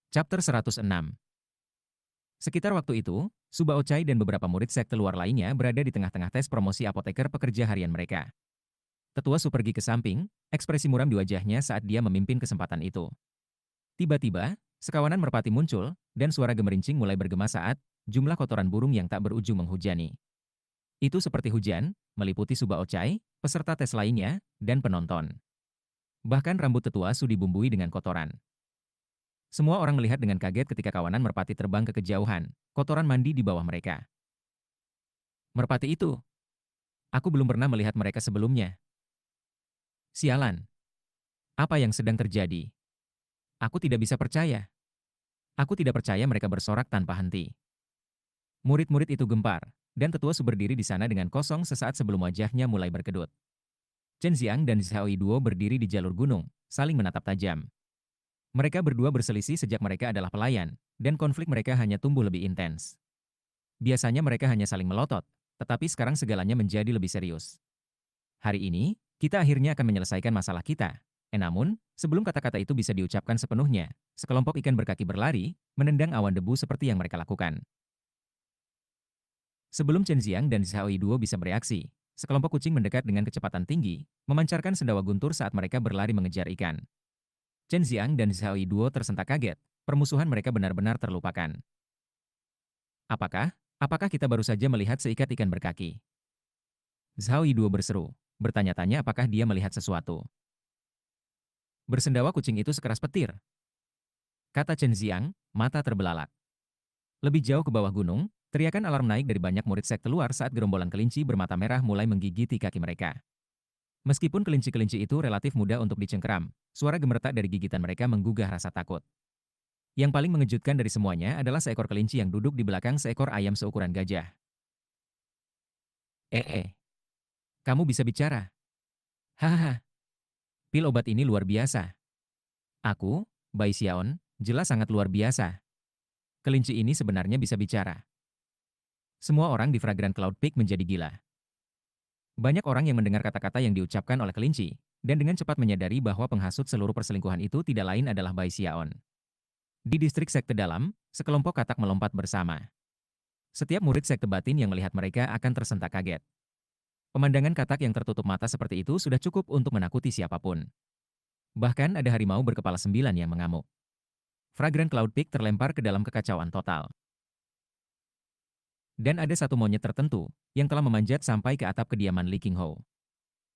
Chapter 106. Sekitar waktu itu, Subao Chai dan beberapa murid sekte luar lainnya berada di tengah-tengah tes promosi apoteker pekerja harian mereka. Tetua Su pergi ke samping, ekspresi muram di wajahnya saat dia memimpin kesempatan itu. Tiba-tiba, sekawanan merpati muncul, dan suara gemerincing mulai bergema saat jumlah kotoran burung yang tak berujung menghujani. Itu seperti hujan, meliputi Subao Chai, peserta tes lainnya, dan penonton. Bahkan rambut tetua Su dibumbui dengan kotoran. Semua orang melihat dengan kaget ketika kawanan merpati terbang ke kejauhan, kotoran mandi di bawah mereka. Merpati itu, aku belum pernah melihat mereka sebelumnya. Sialan, apa yang sedang terjadi? Aku tidak bisa percaya. Aku tidak percaya mereka bersorak tanpa henti. Murid-murid itu gempar, dan tetua Su berdiri di sana dengan kosong sesaat sebelum wajahnya mulai berkedut. Chen Xiang dan Xiaoi Duo berdiri di jalur gunung, saling menatap tajam. Mereka berdua berselisih sejak mereka adalah pelayan, dan konflik mereka hanya tumbuh lebih intens. Biasanya mereka hanya saling melotot, tetapi sekarang segalanya menjadi lebih serius. Hari ini, kita akhirnya akan menyelesaikan masalah kita. Namun, sebelum kata-kata itu bisa diucapkan sepenuhnya, sekelompok ikan berkaki berlari, menendang awan debu seperti yang mereka lakukan. Sebelum Chen Xiang dan Xiaoi Duo bisa bereaksi, sekelompok kucing mendekat dengan kecepatan tinggi, memancarkan sendawa guntur saat mereka berlari mengejar ikan. Chen Xiang dan Xiaoi Duo tersentak kaget, permusuhan mereka benar-benar terlupakan. Apakah kita baru saja melihat seikat ikan berkaki? Xiaoi Duo berseru, bertanya-tanya apakah dia melihat sesuatu. Bersendawa kucing itu sekeras petir, kata Chen Xiang, mata terbelalak. Lebih jauh ke bawah gunung, teriakan alarm naik dari banyak murid sekte luar saat gerombolan kelinci bermata merah mulai menggigiti kaki mereka. Meskipun kelinci-kelinci itu relatif mudah untuk dicengkeram, suara gemeretak dari gigitan mereka menggugah rasa takut. Yang paling mengejutkan dari semuanya adalah seekor kelinci yang duduk di belakang seekor ayam seukuran gajah. Kamu bisa bicara. Hahaha, pil obat ini luar biasa. Aku, Bai Xiaon, jelas sangat luar biasa. Kelinci ini sebenarnya bisa bicara. Semua orang di Fragrant Cloud Peak menjadi gila. Banyak orang yang mendengar kata-kata yang diucapkan oleh kelinci, dan dengan cepat menyadari bahwa penghasut seluruh perselingkuhan itu tidak lain adalah Bai Xiaon. Di distrik sekte dalam, sekelompok katak melompat bersama. Setiap murid sekte batin yang melihat mereka akan tersentak kaget. Pemandangan katak yang tertutup mata seperti itu sudah cukup untuk menakuti siapapun. Bahkan ada harimau berkepala 9 yang mengamuk. Fragrant Cloud Peak terlempar ke dalam kekacauan total. Dan ada satu monyet tertentu, yang telah memanjat sampai ke atap kediaman Li Qinghou.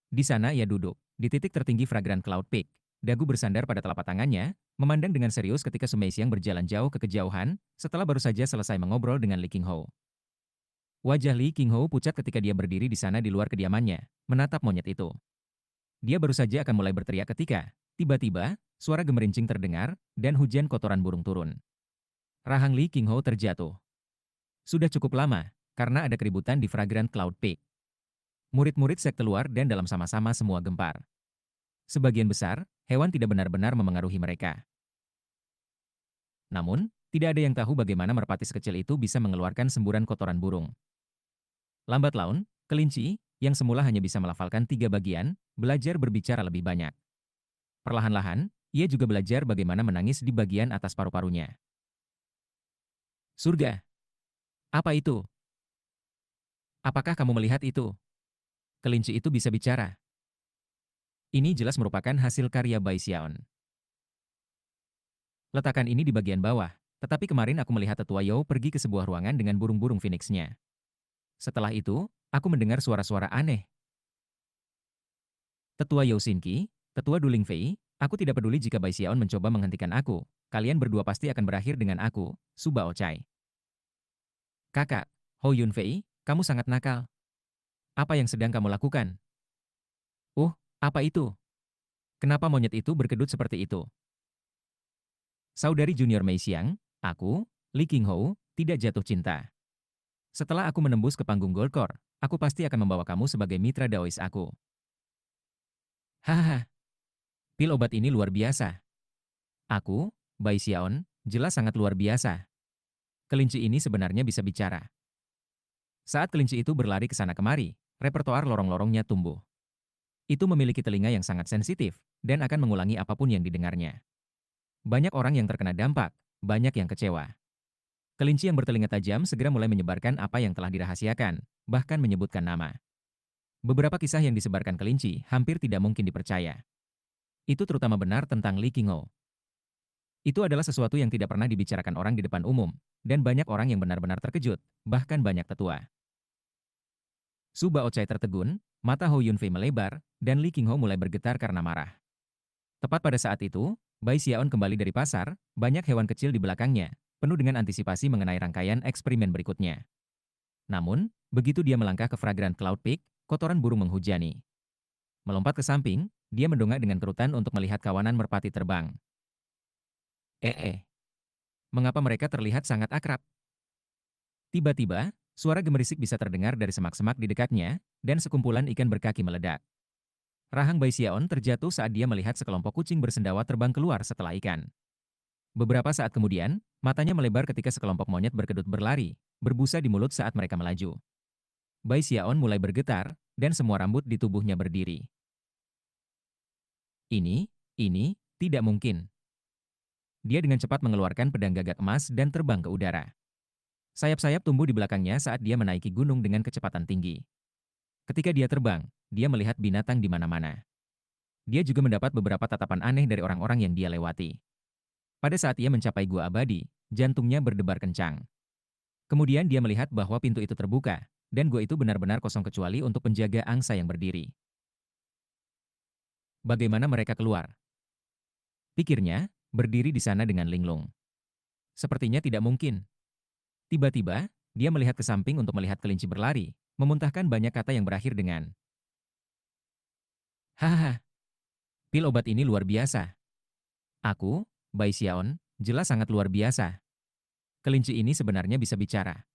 Di sana ia duduk, di titik tertinggi Fragrant Cloud Peak, dagu bersandar pada telapak tangannya, memandang dengan serius ketika Su Meixiang berjalan jauh ke kejauhan, setelah baru saja selesai mengobrol dengan Li Qinghou. Wajah Li Qinghou pucat ketika dia berdiri di sana di luar kediamannya, menatap monyet itu. Dia baru saja akan mulai berteriak ketika, tiba-tiba, suara gemerincing terdengar, dan hujan kotoran burung turun. Rahang Li Qinghou terjatuh. Sudah cukup lama, karena ada keributan di Fragrant Cloud Peak. Murid-murid sekte luar dan dalam sama-sama semua gempar. Sebagian besar, hewan tidak benar-benar memengaruhi mereka. Namun, tidak ada yang tahu bagaimana merpati sekecil itu bisa mengeluarkan semburan kotoran burung. Lambat laun, kelinci, yang semula hanya bisa melafalkan 3 bagian, belajar berbicara lebih banyak. Perlahan-lahan, ia juga belajar bagaimana menangis di bagian atas paru-parunya. Surga! Apa itu? Apakah kamu melihat itu? Kelinci itu bisa bicara. Ini jelas merupakan hasil karya Bai Xiaon. Letakkan ini di bagian bawah, tetapi kemarin aku melihat Tetua Yao pergi ke sebuah ruangan dengan burung-burung phoenix-nya. Setelah itu, aku mendengar suara-suara aneh. Tetua Yao Xinqi, Tetua Duling Fei, aku tidak peduli jika Bai Xiaon mencoba menghentikan aku. Kalian berdua pasti akan berakhir dengan aku, Su Bao Chai. Kakak, Ho Yun Fei, kamu sangat nakal. Apa yang sedang kamu lakukan? Apa itu? Kenapa monyet itu berkedut seperti itu? Saudari junior Mei Xiang, aku, Li Qinghou, tidak jatuh cinta. Setelah aku menembus ke panggung Goldcore, aku pasti akan membawa kamu sebagai mitra Daois aku. Hahaha, pil obat ini luar biasa. Aku, Bai Xiaon, jelas sangat luar biasa. Kelinci ini sebenarnya bisa bicara. Saat kelinci itu berlari ke sana kemari, repertoar lorong-lorongnya tumbuh. Itu memiliki telinga yang sangat sensitif, dan akan mengulangi apapun yang didengarnya. Banyak orang yang terkena dampak, banyak yang kecewa. Kelinci yang bertelinga tajam segera mulai menyebarkan apa yang telah dirahasiakan, bahkan menyebutkan nama. Beberapa kisah yang disebarkan kelinci hampir tidak mungkin dipercaya. Itu terutama benar tentang Li Qingho. Itu adalah sesuatu yang tidak pernah dibicarakan orang di depan umum, dan banyak orang yang benar-benar terkejut, bahkan banyak tetua. Su Baochai tertegun, mata Hou Yunfei melebar, dan Li Qingho mulai bergetar karena marah. Tepat pada saat itu, Bai Xiaon kembali dari pasar, banyak hewan kecil di belakangnya, penuh dengan antisipasi mengenai rangkaian eksperimen berikutnya. Namun, begitu dia melangkah ke Fragrant Cloud Peak, kotoran burung menghujani. Melompat ke samping, dia mendongak dengan kerutan untuk melihat kawanan merpati terbang. Mengapa mereka terlihat sangat akrab? Tiba-tiba, suara gemerisik bisa terdengar dari semak-semak di dekatnya, dan sekumpulan ikan berkaki meledak. Rahang Bai Xiaon terjatuh saat dia melihat sekelompok kucing bersendawa terbang keluar setelah ikan. Beberapa saat kemudian, matanya melebar ketika sekelompok monyet berkedut berlari, berbusa di mulut saat mereka melaju. Bai Xiaon mulai bergetar, dan semua rambut di tubuhnya berdiri. Ini, tidak mungkin. Dia dengan cepat mengeluarkan pedang gagak emas dan terbang ke udara. Sayap-sayap tumbuh di belakangnya saat dia menaiki gunung dengan kecepatan tinggi. Ketika dia terbang, dia melihat binatang di mana-mana. Dia juga mendapat beberapa tatapan aneh dari orang-orang yang dia lewati. Pada saat ia mencapai gua abadi, jantungnya berdebar kencang. Kemudian dia melihat bahwa pintu itu terbuka, dan gua itu benar-benar kosong kecuali untuk penjaga angsa yang berdiri. Bagaimana mereka keluar? Pikirnya, berdiri di sana dengan linglung. Sepertinya tidak mungkin. Tiba-tiba, dia melihat ke samping untuk melihat kelinci berlari, memuntahkan banyak kata yang berakhir dengan, "Hahaha, pil obat ini luar biasa. Aku, Bai Xiaon, jelas sangat luar biasa. Kelinci ini sebenarnya bisa bicara."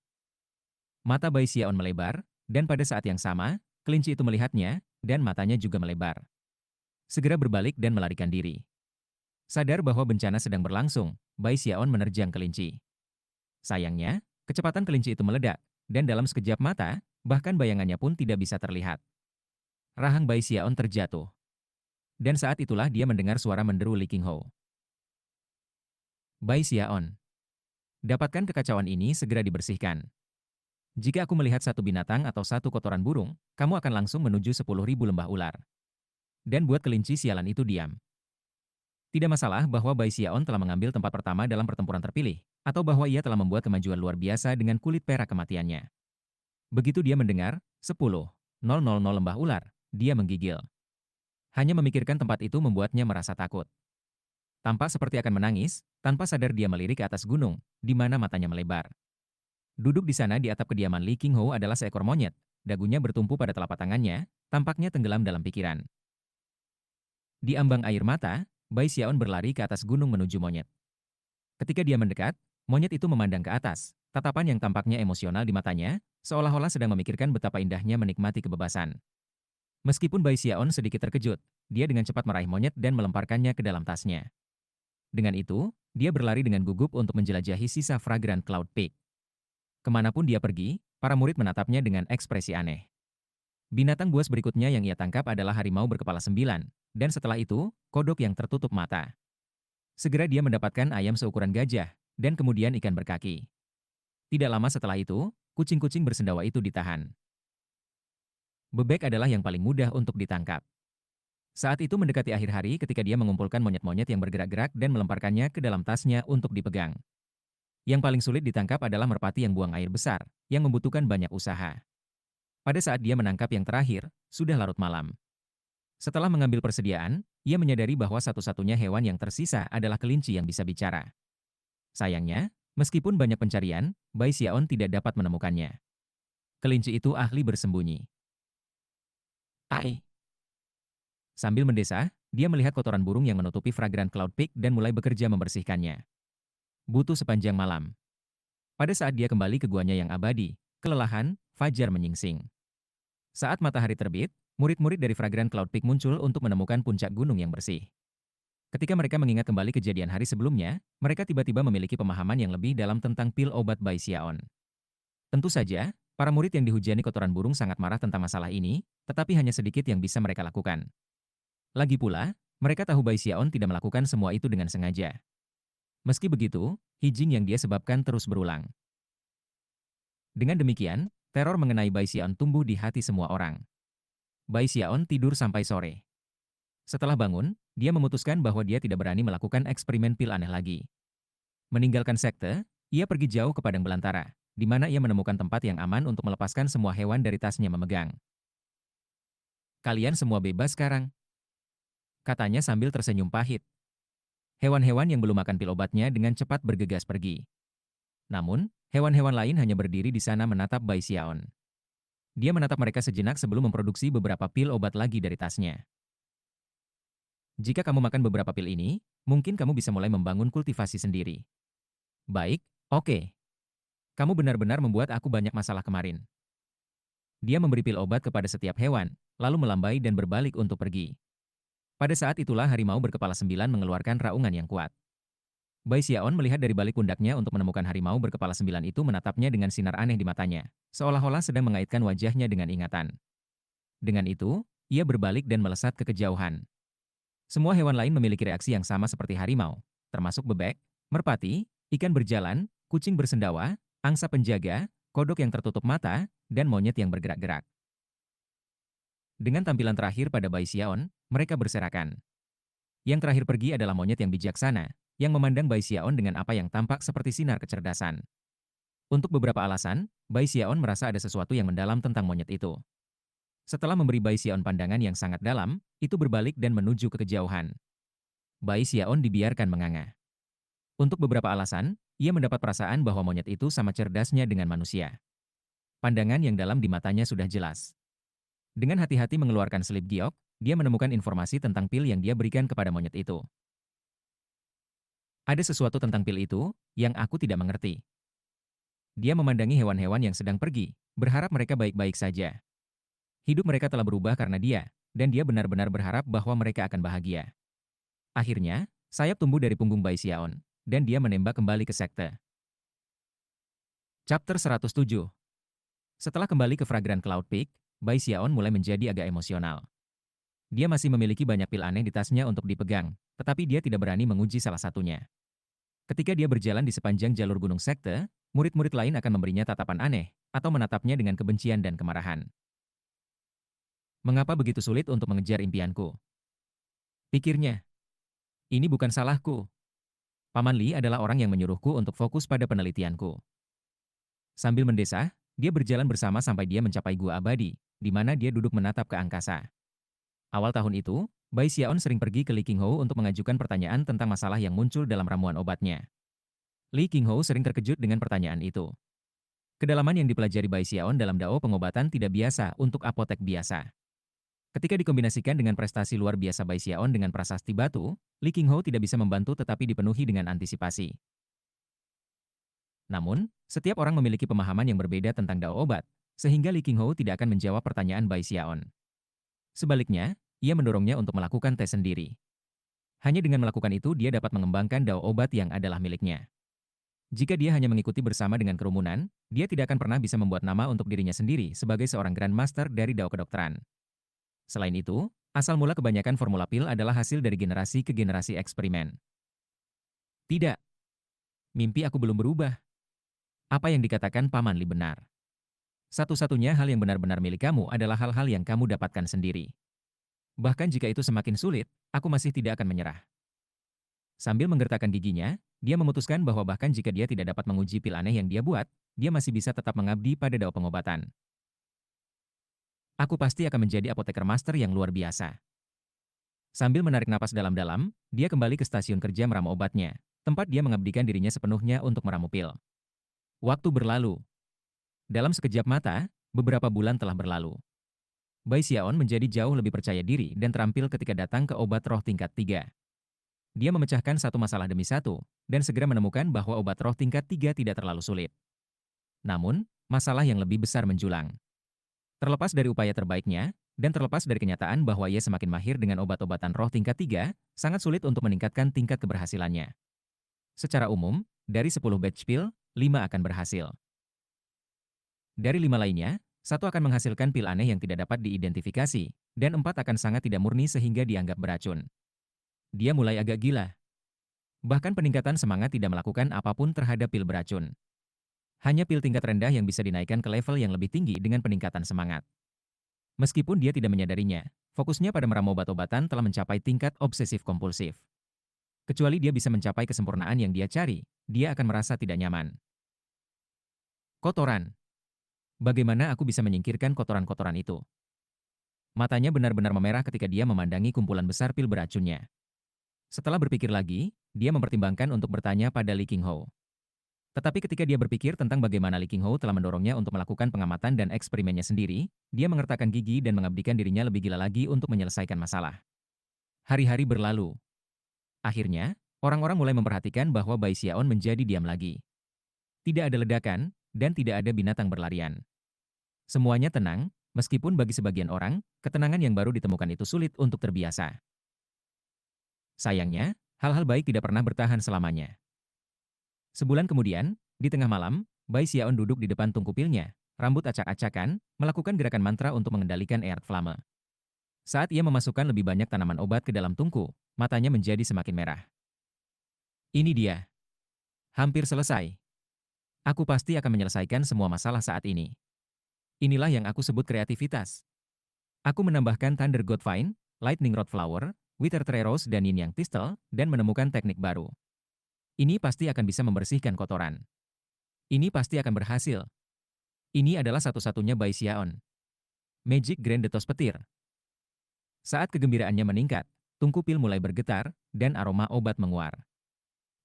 Mata Bai Xiaon melebar, dan pada saat yang sama, kelinci itu melihatnya, dan matanya juga melebar. Segera berbalik dan melarikan diri. Sadar bahwa bencana sedang berlangsung, Bai Xiaon menerjang kelinci. Sayangnya, kecepatan kelinci itu meledak, dan dalam sekejap mata, bahkan bayangannya pun tidak bisa terlihat. Rahang Bai Xiaon terjatuh. Dan saat itulah dia mendengar suara menderu Li Qingho. Bai Xiaon, dapatkan kekacauan ini segera dibersihkan. Jika aku melihat satu binatang atau satu kotoran burung, kamu akan langsung menuju 10.000 lembah ular. Dan buat kelinci sialan itu diam. Tidak masalah bahwa Bai Xiaon telah mengambil tempat pertama dalam pertempuran terpilih, atau bahwa ia telah membuat kemajuan luar biasa dengan kulit perak kematiannya. Begitu dia mendengar 10.000 lembah ular, dia menggigil. Hanya memikirkan tempat itu membuatnya merasa takut. Tampak seperti akan menangis, tanpa sadar dia melirik ke atas gunung, di mana matanya melebar. Duduk di sana di atap kediaman Li Qingho adalah seekor monyet, dagunya bertumpu pada telapak tangannya, tampaknya tenggelam dalam pikiran. Di ambang air mata, Bai Xiaon berlari ke atas gunung menuju monyet. Ketika dia mendekat, monyet itu memandang ke atas, tatapan yang tampaknya emosional di matanya, seolah-olah sedang memikirkan betapa indahnya menikmati kebebasan. Meskipun Bai Xiaon sedikit terkejut, dia dengan cepat meraih monyet dan melemparkannya ke dalam tasnya. Dengan itu, dia berlari dengan gugup untuk menjelajahi sisa Fragrant Cloud Peak. Kemanapun dia pergi, para murid menatapnya dengan ekspresi aneh. Binatang buas berikutnya yang ia tangkap adalah harimau berkepala 9, dan setelah itu, kodok yang tertutup mata. Segera dia mendapatkan ayam seukuran gajah, dan kemudian ikan berkaki. Tidak lama setelah itu, kucing-kucing bersendawa itu ditahan. Bebek adalah yang paling mudah untuk ditangkap. Saat itu mendekati akhir hari ketika dia mengumpulkan monyet-monyet yang bergerak-gerak dan melemparkannya ke dalam tasnya untuk dipegang. Yang paling sulit ditangkap adalah merpati yang buang air besar, yang membutuhkan banyak usaha. Pada saat dia menangkap yang terakhir, sudah larut malam. Setelah mengambil persediaan, ia menyadari bahwa satu-satunya hewan yang tersisa adalah kelinci yang bisa bicara. Sayangnya, meskipun banyak pencarian, Bai Xiaon tidak dapat menemukannya. Kelinci itu ahli bersembunyi. Ai. Sambil mendesah, dia melihat kotoran burung yang menutupi Fragrant Cloud Peak dan mulai bekerja membersihkannya. Butuh sepanjang malam. Pada saat dia kembali ke guanya yang abadi, kelelahan, fajar menyingsing. Saat matahari terbit, murid-murid dari Fragrant Cloud Peak muncul untuk menemukan puncak gunung yang bersih. Ketika mereka mengingat kembali kejadian hari sebelumnya, mereka tiba-tiba memiliki pemahaman yang lebih dalam tentang pil obat Bai Xiaon. Tentu saja, para murid yang dihujani kotoran burung sangat marah tentang masalah ini, tetapi hanya sedikit yang bisa mereka lakukan. Lagi pula, mereka tahu Bai Xiaon tidak melakukan semua itu dengan sengaja. Meski begitu, Hijing yang dia sebabkan terus berulang. Dengan demikian, teror mengenai Bai Xiaon tumbuh di hati semua orang. Bai Xiaon tidur sampai sore. Setelah bangun, dia memutuskan bahwa dia tidak berani melakukan eksperimen pil aneh lagi. Meninggalkan sekte, ia pergi jauh ke padang belantara, di mana ia menemukan tempat yang aman untuk melepaskan semua hewan dari tasnya memegang. Kalian semua bebas sekarang, katanya sambil tersenyum pahit. Hewan-hewan yang belum makan pil obatnya dengan cepat bergegas pergi. Namun, hewan-hewan lain hanya berdiri di sana menatap Bai Xiaon. Dia menatap mereka sejenak sebelum memproduksi beberapa pil obat lagi dari tasnya. Jika kamu makan beberapa pil ini, mungkin kamu bisa mulai membangun kultivasi sendiri. Baik, oke. Kamu benar-benar membuat aku banyak masalah kemarin. Dia memberi pil obat kepada setiap hewan, lalu melambai dan berbalik untuk pergi. Pada saat itulah harimau berkepala 9 mengeluarkan raungan yang kuat. Bai Xiaon melihat dari balik pundaknya untuk menemukan harimau berkepala 9 itu menatapnya dengan sinar aneh di matanya, seolah-olah sedang mengaitkan wajahnya dengan ingatan. Dengan itu, ia berbalik dan melesat ke kejauhan. Semua hewan lain memiliki reaksi yang sama seperti harimau, termasuk bebek, merpati, ikan berjalan, kucing bersendawa, angsa penjaga, kodok yang tertutup mata, dan monyet yang bergerak-gerak. Dengan tampilan terakhir pada Bai Xiaon, mereka berserakan. Yang terakhir pergi adalah monyet yang bijaksana, yang memandang Bai Xiaon dengan apa yang tampak seperti sinar kecerdasan. Untuk beberapa alasan, Bai Xiaon merasa ada sesuatu yang mendalam tentang monyet itu. Setelah memberi Bai Xiaon pandangan yang sangat dalam, itu berbalik dan menuju ke kejauhan. Bai Xiaon dibiarkan menganga. Untuk beberapa alasan, ia mendapat perasaan bahwa monyet itu sama cerdasnya dengan manusia. Pandangan yang dalam di matanya sudah jelas. Dengan hati-hati mengeluarkan selip giok, dia menemukan informasi tentang pil yang dia berikan kepada monyet itu. Ada sesuatu tentang pil itu yang aku tidak mengerti. Dia memandangi hewan-hewan yang sedang pergi, berharap mereka baik-baik saja. Hidup mereka telah berubah karena dia, dan dia benar-benar berharap bahwa mereka akan bahagia. Akhirnya, sayap tumbuh dari punggung Bai Xiaon, dan dia menembak kembali ke sekte. Chapter 107. Setelah kembali ke Fragrant Cloud Peak, Bai Xiaon mulai menjadi agak emosional. Dia masih memiliki banyak pil aneh di tasnya untuk dipegang, tetapi dia tidak berani menguji salah satunya. Ketika dia berjalan di sepanjang jalur gunung sekte, murid-murid lain akan memberinya tatapan aneh, atau menatapnya dengan kebencian dan kemarahan. Mengapa begitu sulit untuk mengejar impianku? Pikirnya, ini bukan salahku. Paman Li adalah orang yang menyuruhku untuk fokus pada penelitianku. Sambil mendesah, dia berjalan bersama sampai dia mencapai gua abadi, di mana dia duduk menatap ke angkasa. Awal tahun itu, Bai Xiaon sering pergi ke Li Qinghou untuk mengajukan pertanyaan tentang masalah yang muncul dalam ramuan obatnya. Li Qinghou sering terkejut dengan pertanyaan itu. Kedalaman yang dipelajari Bai Xiaon dalam dao pengobatan tidak biasa untuk apotek biasa. Ketika dikombinasikan dengan prestasi luar biasa Bai Xiaon dengan prasasti batu, Li Qinghou tidak bisa membantu tetapi dipenuhi dengan antisipasi. Namun, setiap orang memiliki pemahaman yang berbeda tentang dao obat, sehingga Li Qinghou tidak akan menjawab pertanyaan Bai Xiaon. Sebaliknya, ia mendorongnya untuk melakukan tes sendiri. Hanya dengan melakukan itu dia dapat mengembangkan dao obat yang adalah miliknya. Jika dia hanya mengikuti bersama dengan kerumunan, dia tidak akan pernah bisa membuat nama untuk dirinya sendiri sebagai seorang Grandmaster dari dao kedokteran. Selain itu, asal mula kebanyakan formula pil adalah hasil dari generasi ke generasi eksperimen. Tidak, mimpi aku belum berubah. Apa yang dikatakan Paman Li benar. Satu-satunya hal yang benar-benar milik kamu adalah hal-hal yang kamu dapatkan sendiri. Bahkan jika itu semakin sulit, aku masih tidak akan menyerah. Sambil menggertakkan giginya, dia memutuskan bahwa bahkan jika dia tidak dapat menguji pil aneh yang dia buat, dia masih bisa tetap mengabdi pada dao pengobatan. Aku pasti akan menjadi apoteker master yang luar biasa. Sambil menarik napas dalam-dalam, dia kembali ke stasiun kerja meramu obatnya, tempat dia mengabdikan dirinya sepenuhnya untuk meramu pil. Waktu berlalu. Dalam sekejap mata, beberapa bulan telah berlalu. Bai Xiaon menjadi jauh lebih percaya diri dan terampil ketika datang ke obat roh tingkat 3. Dia memecahkan satu masalah demi satu, dan segera menemukan bahwa obat roh tingkat 3 tidak terlalu sulit. Namun, masalah yang lebih besar menjulang. Terlepas dari upaya terbaiknya, dan terlepas dari kenyataan bahwa ia semakin mahir dengan obat-obatan roh tingkat 3, sangat sulit untuk meningkatkan tingkat keberhasilannya. Secara umum, dari 10 batch pil, 5 akan berhasil. Dari 5 lainnya, 1 akan menghasilkan pil aneh yang tidak dapat diidentifikasi, dan 4 akan sangat tidak murni sehingga dianggap beracun. Dia mulai agak gila. Bahkan peningkatan semangat tidak melakukan apapun terhadap pil beracun. Hanya pil tingkat rendah yang bisa dinaikkan ke level yang lebih tinggi dengan peningkatan semangat. Meskipun dia tidak menyadarinya, fokusnya pada meramu obat-obatan telah mencapai tingkat obsesif kompulsif. Kecuali dia bisa mencapai kesempurnaan yang dia cari, dia akan merasa tidak nyaman. Kotoran. Bagaimana aku bisa menyingkirkan kotoran-kotoran itu? Matanya benar-benar memerah ketika dia memandangi kumpulan besar pil beracunnya. Setelah berpikir lagi, dia mempertimbangkan untuk bertanya pada Li Qinghou. Tetapi ketika dia berpikir tentang bagaimana Li Qinghou telah mendorongnya untuk melakukan pengamatan dan eksperimennya sendiri, dia mengertakkan gigi dan mengabdikan dirinya lebih gila lagi untuk menyelesaikan masalah. Hari-hari berlalu. Akhirnya, orang-orang mulai memperhatikan bahwa Bai Xiaon menjadi diam lagi. Tidak ada ledakan, dan tidak ada binatang berlarian. Semuanya tenang, meskipun bagi sebagian orang, ketenangan yang baru ditemukan itu sulit untuk terbiasa. Sayangnya, hal-hal baik tidak pernah bertahan selamanya. Sebulan kemudian, di tengah malam, Bai Xiaon duduk di depan tungku pilnya, rambut acak-acakan, melakukan gerakan mantra untuk mengendalikan Earth Flame. Saat ia memasukkan lebih banyak tanaman obat ke dalam tungku, matanya menjadi semakin merah. Ini dia. Hampir selesai. Aku pasti akan menyelesaikan semua masalah saat ini. Inilah yang aku sebut kreativitas. Aku menambahkan Thunder God Vine, Lightning Rod Flower, Wither Tree Rose dan Yin Yang Tistel, dan menemukan teknik baru. Ini pasti akan bisa membersihkan kotoran. Ini pasti akan berhasil. Ini adalah satu-satunya Bai Xiaon. Magic Grand Detos Petir. Saat kegembiraannya meningkat, tungku pil mulai bergetar, dan aroma obat menguar.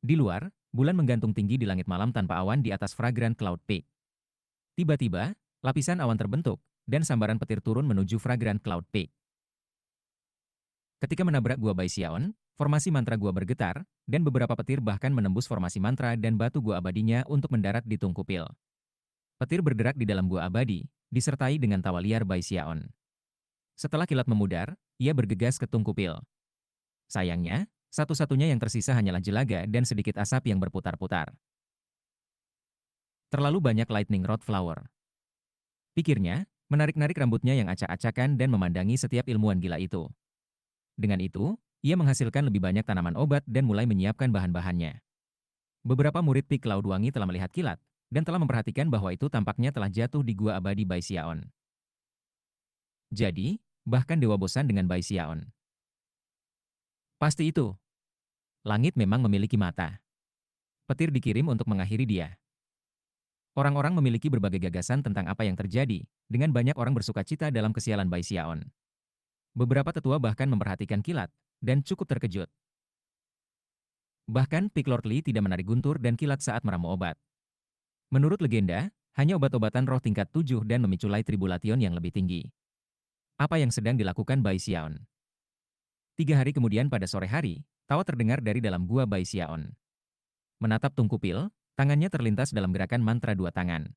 Di luar, bulan menggantung tinggi di langit malam tanpa awan di atas Fragrant Cloud Peak. Tiba-tiba, lapisan awan terbentuk, dan sambaran petir turun menuju Fragrant Cloud Peak. Ketika menabrak gua Bai Xiaon, formasi mantra gua bergetar, dan beberapa petir bahkan menembus formasi mantra dan batu gua abadinya untuk mendarat di tungku pil. Petir bergerak di dalam gua abadi, disertai dengan tawa liar Bai Xiaon. Setelah kilat memudar, ia bergegas ke tungku pil. Sayangnya, satu-satunya yang tersisa hanyalah jelaga dan sedikit asap yang berputar-putar. Terlalu banyak lightning rod flower. Pikirnya, menarik-narik rambutnya yang acak-acakan dan memandangi setiap ilmuwan gila itu. Dengan itu, ia menghasilkan lebih banyak tanaman obat dan mulai menyiapkan bahan-bahannya. Beberapa murid Peak Cloud Wangi telah melihat kilat, dan telah memperhatikan bahwa itu tampaknya telah jatuh di gua abadi Bai Xiaon. Jadi, bahkan dewa bosan dengan Bai Xiaon. Pasti itu. Langit memang memiliki mata. Petir dikirim untuk mengakhiri dia. Orang-orang memiliki berbagai gagasan tentang apa yang terjadi, dengan banyak orang bersukacita dalam kesialan Bai Xiaon. Beberapa tetua bahkan memperhatikan kilat, dan cukup terkejut. Bahkan Peak Lord Li tidak menarik guntur dan kilat saat meramu obat. Menurut legenda, hanya obat-obatan roh tingkat 7 dan memicu Light Tribulation yang lebih tinggi. Apa yang sedang dilakukan Bai Xiaon? 3 hari kemudian pada sore hari, tawa terdengar dari dalam gua Bai Xiaon. Menatap tungku pil, tangannya terlintas dalam gerakan mantra dua tangan.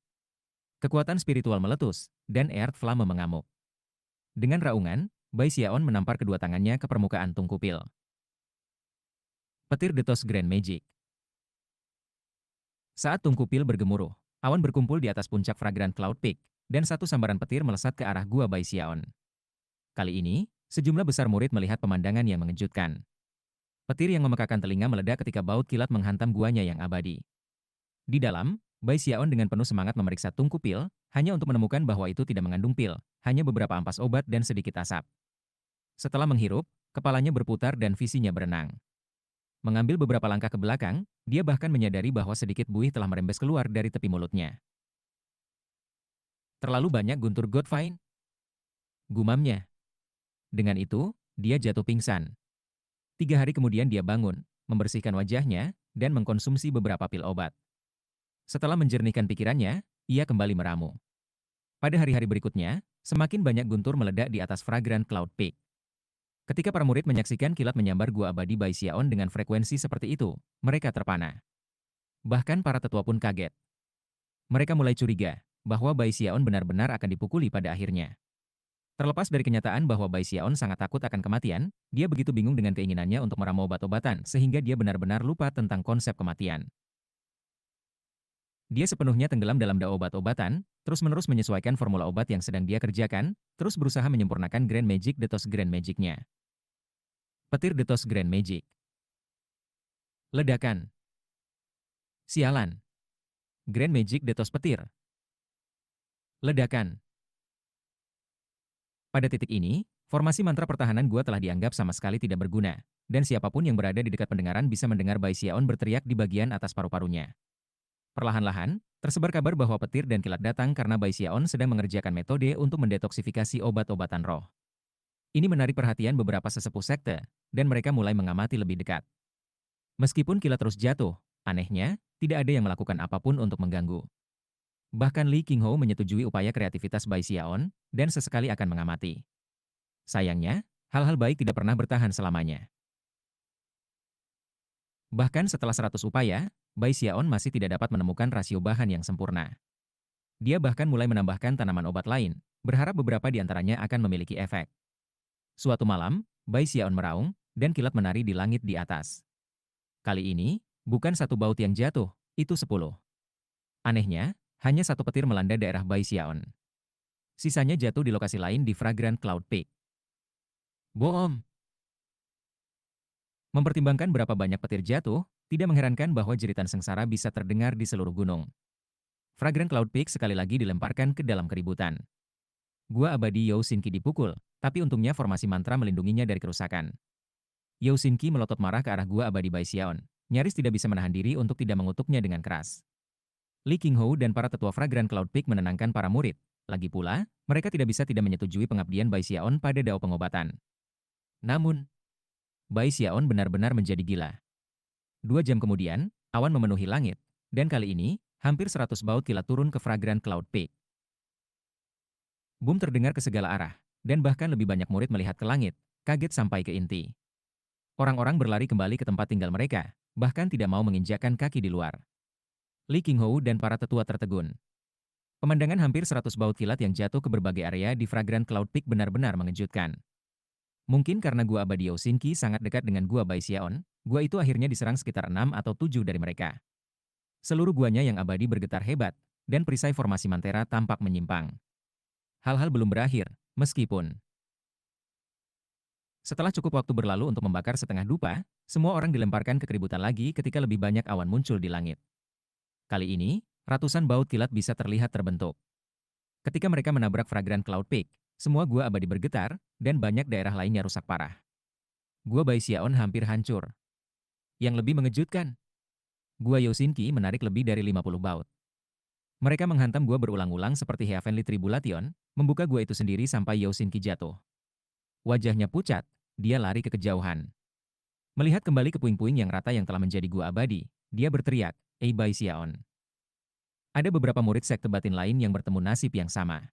Kekuatan spiritual meletus, dan Earth Flame mengamuk. Dengan raungan, Bai Xiaon menampar kedua tangannya ke permukaan tungku pil. Petir Detos Grand Magic. Saat tungku pil bergemuruh, awan berkumpul di atas puncak Fragrant Cloud Peak, dan satu sambaran petir melesat ke arah gua Bai Xiaon. Kali ini, sejumlah besar murid melihat pemandangan yang mengejutkan. Petir yang memekakan telinga meledak ketika baut kilat menghantam guanya yang abadi. Di dalam, Bai Xiaon dengan penuh semangat memeriksa tungku pil, hanya untuk menemukan bahwa itu tidak mengandung pil, hanya beberapa ampas obat dan sedikit asap. Setelah menghirup, kepalanya berputar dan visinya berenang. Mengambil beberapa langkah ke belakang, dia bahkan menyadari bahwa sedikit buih telah merembes keluar dari tepi mulutnya. Terlalu banyak guntur Godvine? Gumamnya. Dengan itu, dia jatuh pingsan. 3 hari kemudian dia bangun, membersihkan wajahnya, dan mengkonsumsi beberapa pil obat. Setelah menjernihkan pikirannya, ia kembali meramu. Pada hari-hari berikutnya, semakin banyak guntur meledak di atas Fragrant Cloud Peak. Ketika para murid menyaksikan kilat menyambar gua abadi Bai Xiaon dengan frekuensi seperti itu, mereka terpana. Bahkan para tetua pun kaget. Mereka mulai curiga bahwa Bai Xiaon benar-benar akan dipukuli pada akhirnya. Terlepas dari kenyataan bahwa Bai Xiaon sangat takut akan kematian, dia begitu bingung dengan keinginannya untuk meramu obat-obatan sehingga dia benar-benar lupa tentang konsep kematian. Dia sepenuhnya tenggelam dalam dao obat-obatan, terus-menerus menyesuaikan formula obat yang sedang dia kerjakan, terus berusaha menyempurnakan Grand Magic Detos Grand Magic-nya. Petir Detos Grand Magic. Ledakan. Sialan. Grand Magic Detos Petir. Ledakan. Pada titik ini, formasi mantra pertahanan gua telah dianggap sama sekali tidak berguna, dan siapapun yang berada di dekat pendengaran bisa mendengar Bai Xiaon berteriak di bagian atas paru-parunya. Perlahan-lahan, tersebar kabar bahwa petir dan kilat datang karena Bai Xiaon sedang mengerjakan metode untuk mendetoksifikasi obat-obatan roh. Ini menarik perhatian beberapa sesepuh sekte, dan mereka mulai mengamati lebih dekat. Meskipun kilat terus jatuh, anehnya, tidak ada yang melakukan apapun untuk mengganggu. Bahkan Li Qinghou menyetujui upaya kreativitas Bai Xiaon, dan sesekali akan mengamati. Sayangnya, hal-hal baik tidak pernah bertahan selamanya. Bahkan setelah 100 upaya, Bai Xiaon masih tidak dapat menemukan rasio bahan yang sempurna. Dia bahkan mulai menambahkan tanaman obat lain, berharap beberapa di antaranya akan memiliki efek. Suatu malam, Bai Xiaon meraung, dan kilat menari di langit di atas. Kali ini, bukan satu baut yang jatuh, itu 10. Anehnya, hanya satu petir melanda daerah Bai Xiaon. Sisanya jatuh di lokasi lain di Fragrant Cloud Peak. Boom! Mempertimbangkan berapa banyak petir jatuh, tidak mengherankan bahwa jeritan sengsara bisa terdengar di seluruh gunung. Fragrant Cloud Peak sekali lagi dilemparkan ke dalam keributan. Gua abadi Yao Xinqi dipukul, tapi untungnya formasi mantra melindunginya dari kerusakan. Yao Xinqi melotot marah ke arah gua abadi Bai Xiaon, nyaris tidak bisa menahan diri untuk tidak mengutuknya dengan keras. Li Qinghou dan para tetua Fragrant Cloud Peak menenangkan para murid. Lagi pula, mereka tidak bisa tidak menyetujui pengabdian Bai Xiaon pada dao pengobatan. Namun, Bai Xiaon benar-benar menjadi gila. 2 jam kemudian, awan memenuhi langit, dan kali ini, hampir 100 baut kilat turun ke Fragrant Cloud Peak. Boom terdengar ke segala arah, dan bahkan lebih banyak murid melihat ke langit, kaget sampai ke inti. Orang-orang berlari kembali ke tempat tinggal mereka, bahkan tidak mau menginjakkan kaki di luar. Li Qinghou dan para tetua tertegun. Pemandangan hampir 100 baut kilat yang jatuh ke berbagai area di Fragrant Cloud Peak benar-benar mengejutkan. Mungkin karena gua abadi Yao Xinqi sangat dekat dengan gua Bai Xiaon, gua itu akhirnya diserang sekitar 6 atau 7 dari mereka. Seluruh guanya yang abadi bergetar hebat, dan perisai formasi Mantera tampak menyimpang. Hal-hal belum berakhir, meskipun setelah cukup waktu berlalu untuk membakar setengah dupa, semua orang dilemparkan ke keributan lagi ketika lebih banyak awan muncul di langit. Kali ini, ratusan baut kilat bisa terlihat terbentuk. Ketika mereka menabrak Fragrant Cloud Peak, semua gua abadi bergetar, dan banyak daerah lainnya rusak parah. Gua Bai Xiaon hampir hancur. Yang lebih mengejutkan, gua Yao Xinqi menarik lebih dari 50 baut. Mereka menghantam gua berulang-ulang seperti Heavenly Tribulation, membuka gua itu sendiri sampai Yao Xinqi jatuh. Wajahnya pucat, dia lari ke kejauhan. Melihat kembali ke puing-puing yang rata yang telah menjadi gua abadi, dia berteriak, "Ei Bai Xiaon." Ada beberapa murid sekte batin lain yang bertemu nasib yang sama.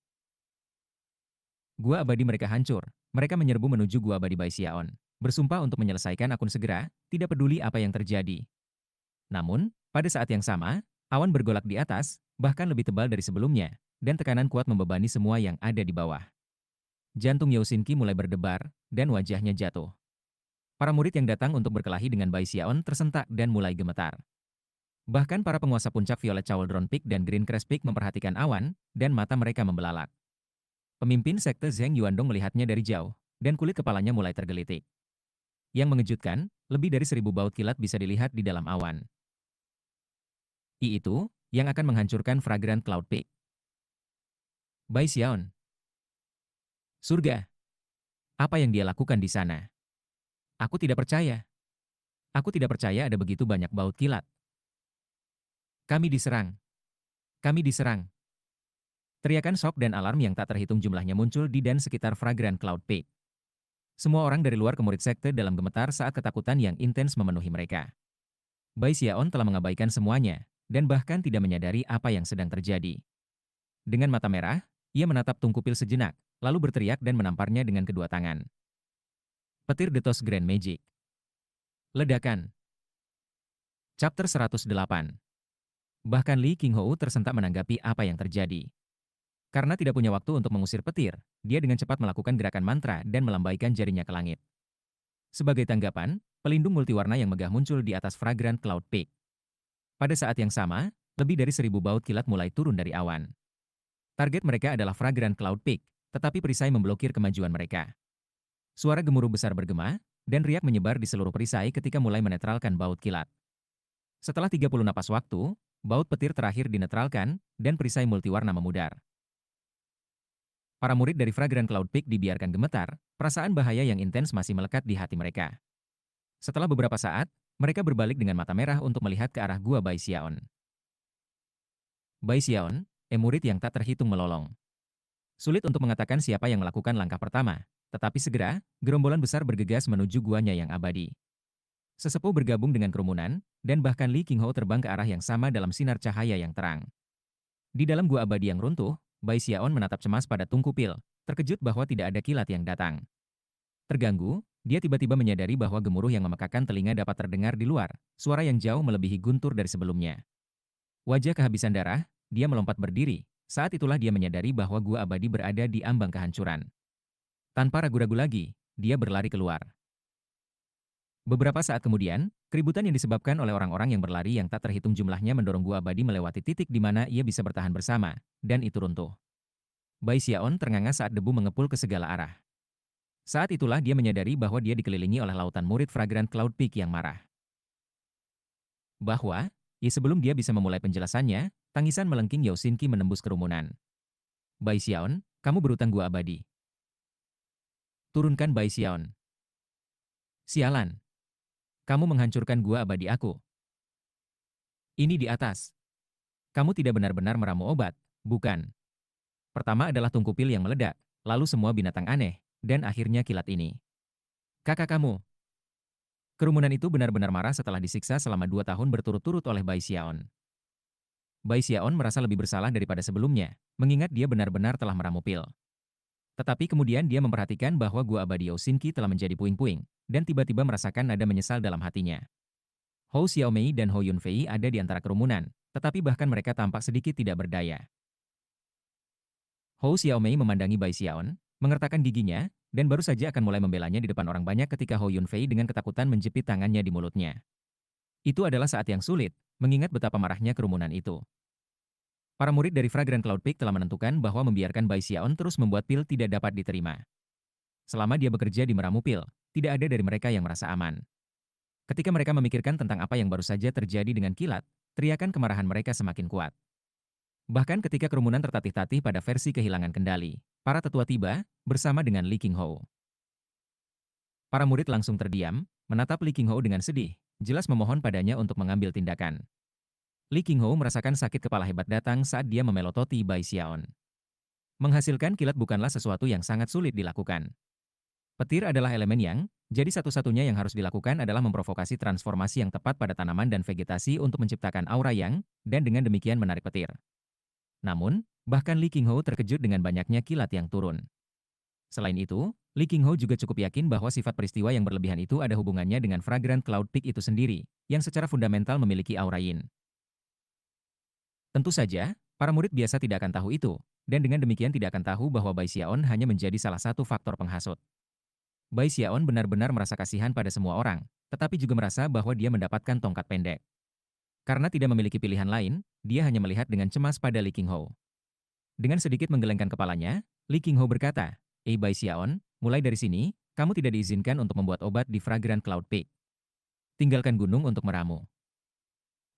Gua abadi mereka hancur, mereka menyerbu menuju gua abadi Bai Xiaon, bersumpah untuk menyelesaikan akun segera, tidak peduli apa yang terjadi. Namun, pada saat yang sama, awan bergolak di atas, bahkan lebih tebal dari sebelumnya, dan tekanan kuat membebani semua yang ada di bawah. Jantung Yao Xinqi mulai berdebar, dan wajahnya jatuh. Para murid yang datang untuk berkelahi dengan Bai Xiaon tersentak dan mulai gemetar. Bahkan para penguasa puncak Violet Cauldron Peak dan Green Crest Peak memperhatikan awan, dan mata mereka membelalak. Pemimpin sekte Zheng Yuandong melihatnya dari jauh, dan kulit kepalanya mulai tergelitik. Yang mengejutkan, lebih dari 1.000 baut kilat bisa dilihat di dalam awan. Itu, yang akan menghancurkan Fragrant Cloud Peak. Bai Xiaon. Surga. Apa yang dia lakukan di sana? Aku tidak percaya. Aku tidak percaya ada begitu banyak baut kilat. Kami diserang. Kami diserang. Teriakan shock dan alarm yang tak terhitung jumlahnya muncul di dan sekitar Fragrant Cloud Peak. Semua orang dari luar ke murid sekte dalam gemetar saat ketakutan yang intens memenuhi mereka. Bai Xiaon telah mengabaikan semuanya, dan bahkan tidak menyadari apa yang sedang terjadi. Dengan mata merah, ia menatap Tungkupil sejenak, lalu berteriak dan menamparnya dengan kedua tangan. Petir Detos Grand Magic. Ledakan. Chapter 108. Bahkan Li Qinghou tersentak menanggapi apa yang terjadi. Karena tidak punya waktu untuk mengusir petir, dia dengan cepat melakukan gerakan mantra dan melambaikan jarinya ke langit. Sebagai tanggapan, pelindung multiwarna yang megah muncul di atas Fragrant Cloud Peak. Pada saat yang sama, lebih dari 1.000 baut kilat mulai turun dari awan. Target mereka adalah Fragrant Cloud Peak, tetapi perisai memblokir kemajuan mereka. Suara gemuruh besar bergema, dan riak menyebar di seluruh perisai ketika mulai menetralkan baut kilat. Setelah 30 napas waktu, baut petir terakhir dinetralkan, dan perisai multiwarna memudar. Para murid dari Fragrant Cloud Peak dibiarkan gemetar, perasaan bahaya yang intens masih melekat di hati mereka. Setelah beberapa saat, mereka berbalik dengan mata merah untuk melihat ke arah gua Bai Xiaon. Bai Xiaon, murid yang tak terhitung melolong. Sulit untuk mengatakan siapa yang melakukan langkah pertama, tetapi segera, gerombolan besar bergegas menuju guanya yang abadi. Sesepuh bergabung dengan kerumunan, dan bahkan Li Qinghou terbang ke arah yang sama dalam sinar cahaya yang terang. Di dalam gua abadi yang runtuh, Bai Xiaon menatap cemas pada Tunku Pil, terkejut bahwa tidak ada kilat yang datang. Terganggu, dia tiba-tiba menyadari bahwa gemuruh yang memekakan telinga dapat terdengar di luar, suara yang jauh melebihi guntur dari sebelumnya. Wajah kehabisan darah, dia melompat berdiri. Saat itulah dia menyadari bahwa gua abadi berada di ambang kehancuran. Tanpa ragu-ragu lagi, dia berlari keluar. Beberapa saat kemudian, keributan yang disebabkan oleh orang-orang yang berlari yang tak terhitung jumlahnya mendorong gua abadi melewati titik di mana ia bisa bertahan bersama, dan itu runtuh. Bai Xiaon ternganga saat debu mengepul ke segala arah. Saat itulah dia menyadari bahwa dia dikelilingi oleh lautan murid Fragrant Cloud Peak yang marah. Bahwa, sebelum dia bisa memulai penjelasannya, tangisan melengking Yao Xinqi menembus kerumunan. Bai Xiaon, kamu berutang gua abadi. Turunkan Bai Xiaon. Sialan. Kamu menghancurkan gua abadi aku. Ini di atas. Kamu tidak benar-benar meramu obat, bukan? Pertama adalah tungkupil yang meledak, lalu semua binatang aneh, dan akhirnya kilat ini. Kakak kamu. Kerumunan itu benar-benar marah setelah disiksa selama 2 tahun berturut-turut oleh Bai Xiaon. Bai Xiaon merasa lebih bersalah daripada sebelumnya, mengingat dia benar-benar telah meramu pil. Tetapi kemudian dia memperhatikan bahwa gua abadi Yao Xinqi telah menjadi puing-puing, dan tiba-tiba merasakan nada menyesal dalam hatinya. Hou Xiaomei dan Hou Yunfei ada di antara kerumunan, tetapi bahkan mereka tampak sedikit tidak berdaya. Hou Xiaomei memandangi Bai Xiaon, mengertakkan giginya, dan baru saja akan mulai membelanya di depan orang banyak ketika Hou Yunfei dengan ketakutan menjepit tangannya di mulutnya. Itu adalah saat yang sulit, mengingat betapa marahnya kerumunan itu. Para murid dari Fragrant Cloud Peak telah menentukan bahwa membiarkan Bai Xiaon terus membuat pil tidak dapat diterima. Selama dia bekerja di meramu pil, tidak ada dari mereka yang merasa aman. Ketika mereka memikirkan tentang apa yang baru saja terjadi dengan kilat, teriakan kemarahan mereka semakin kuat. Bahkan ketika kerumunan tertatih-tatih pada versi kehilangan kendali, para tetua tiba, bersama dengan Li Qinghou. Para murid langsung terdiam, menatap Li Qinghou dengan sedih, jelas memohon padanya untuk mengambil tindakan. Li Qinghou merasakan sakit kepala hebat datang saat dia memelototi Bai Xiaon. Menghasilkan kilat bukanlah sesuatu yang sangat sulit dilakukan. Petir adalah elemen yang, jadi satu-satunya yang harus dilakukan adalah memprovokasi transformasi yang tepat pada tanaman dan vegetasi untuk menciptakan aura yang, dan dengan demikian menarik petir. Namun, bahkan Li Qinghou terkejut dengan banyaknya kilat yang turun. Selain itu, Li Qinghou juga cukup yakin bahwa sifat peristiwa yang berlebihan itu ada hubungannya dengan Fragrant Cloud Peak itu sendiri, yang secara fundamental memiliki aura yin. Tentu saja, para murid biasa tidak akan tahu itu, dan dengan demikian tidak akan tahu bahwa Bai Xiaon hanya menjadi salah satu faktor penghasut. Bai Xiaon benar-benar merasa kasihan pada semua orang, tetapi juga merasa bahwa dia mendapatkan tongkat pendek. Karena tidak memiliki pilihan lain, dia hanya melihat dengan cemas pada Li Qinghou. Dengan sedikit menggelengkan kepalanya, Li Qinghou berkata, Bai Xiaon, mulai dari sini, kamu tidak diizinkan untuk membuat obat di Fragrant Cloud Peak. Tinggalkan gunung untuk meramu.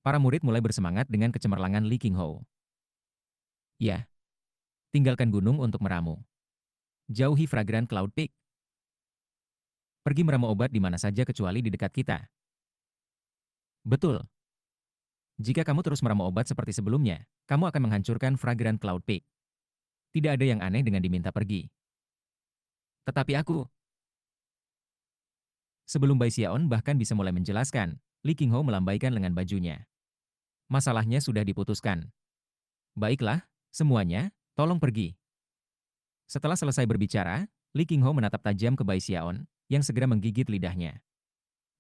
Para murid mulai bersemangat dengan kecemerlangan Li Qinghou. Ya, tinggalkan gunung untuk meramu. Jauhi Fragrant Cloud Peak. Pergi meramu obat di mana saja kecuali di dekat kita. Betul. Jika kamu terus meramu obat seperti sebelumnya, kamu akan menghancurkan Fragrant Cloud Peak. Tidak ada yang aneh dengan diminta pergi. Tetapi aku... Sebelum Bai Xiaon bahkan bisa mulai menjelaskan, Li Qinghou melambaikan lengan bajunya. Masalahnya sudah diputuskan. Baiklah, semuanya, tolong pergi. Setelah selesai berbicara, Li Qinghou menatap tajam ke Bai Xiaon, yang segera menggigit lidahnya.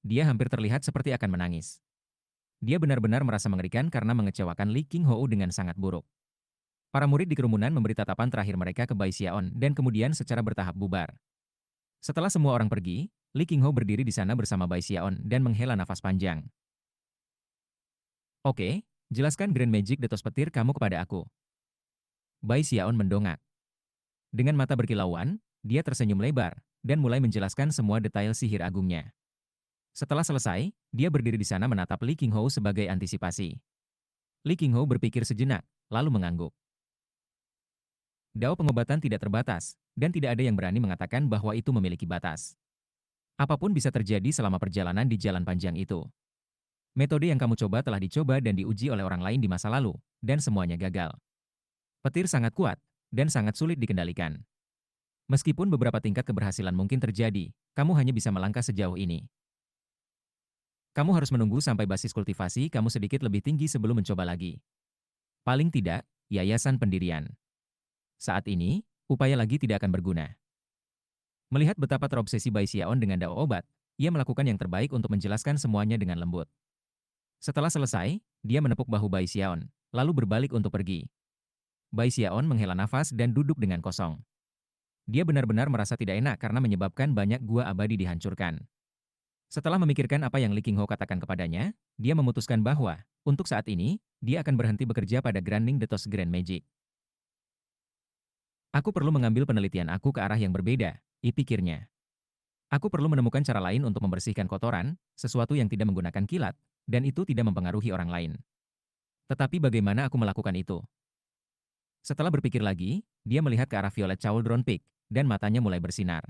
Dia hampir terlihat seperti akan menangis. Dia benar-benar merasa mengerikan karena mengecewakan Li Qinghou dengan sangat buruk. Para murid di kerumunan memberi tatapan terakhir mereka ke Bai Xiaon dan kemudian secara bertahap bubar. Setelah semua orang pergi, Li Qinghou berdiri di sana bersama Bai Xiaon dan menghela nafas panjang. Oke, jelaskan Grand Magic Detos Petir kamu kepada aku. Bai Xiaon mendongak. Dengan mata berkilauan, dia tersenyum lebar dan mulai menjelaskan semua detail sihir agungnya. Setelah selesai, dia berdiri di sana menatap Li Qinghou sebagai antisipasi. Li Qinghou berpikir sejenak, lalu mengangguk. Dao pengobatan tidak terbatas, dan tidak ada yang berani mengatakan bahwa itu memiliki batas. Apapun bisa terjadi selama perjalanan di jalan panjang itu. Metode yang kamu coba telah dicoba dan diuji oleh orang lain di masa lalu, dan semuanya gagal. Petir sangat kuat, dan sangat sulit dikendalikan. Meskipun beberapa tingkat keberhasilan mungkin terjadi, kamu hanya bisa melangkah sejauh ini. Kamu harus menunggu sampai basis kultivasi kamu sedikit lebih tinggi sebelum mencoba lagi. Paling tidak, yayasan pendirian. Saat ini, upaya lagi tidak akan berguna. Melihat betapa terobsesi Bai Xiaon dengan dao obat, ia melakukan yang terbaik untuk menjelaskan semuanya dengan lembut. Setelah selesai, dia menepuk bahu Bai Xiaon, lalu berbalik untuk pergi. Bai Xiaon menghela nafas dan duduk dengan kosong. Dia benar-benar merasa tidak enak karena menyebabkan banyak gua abadi dihancurkan. Setelah memikirkan apa yang Li Qinghou katakan kepadanya, dia memutuskan bahwa, untuk saat ini, dia akan berhenti bekerja pada Granding Detos Grand Magic. Aku perlu mengambil penelitian aku ke arah yang berbeda, pikirnya. Aku perlu menemukan cara lain untuk membersihkan kotoran, sesuatu yang tidak menggunakan kilat, dan itu tidak mempengaruhi orang lain. Tetapi bagaimana aku melakukan itu? Setelah berpikir lagi, dia melihat ke arah Violet Cauldron Peak, dan matanya mulai bersinar.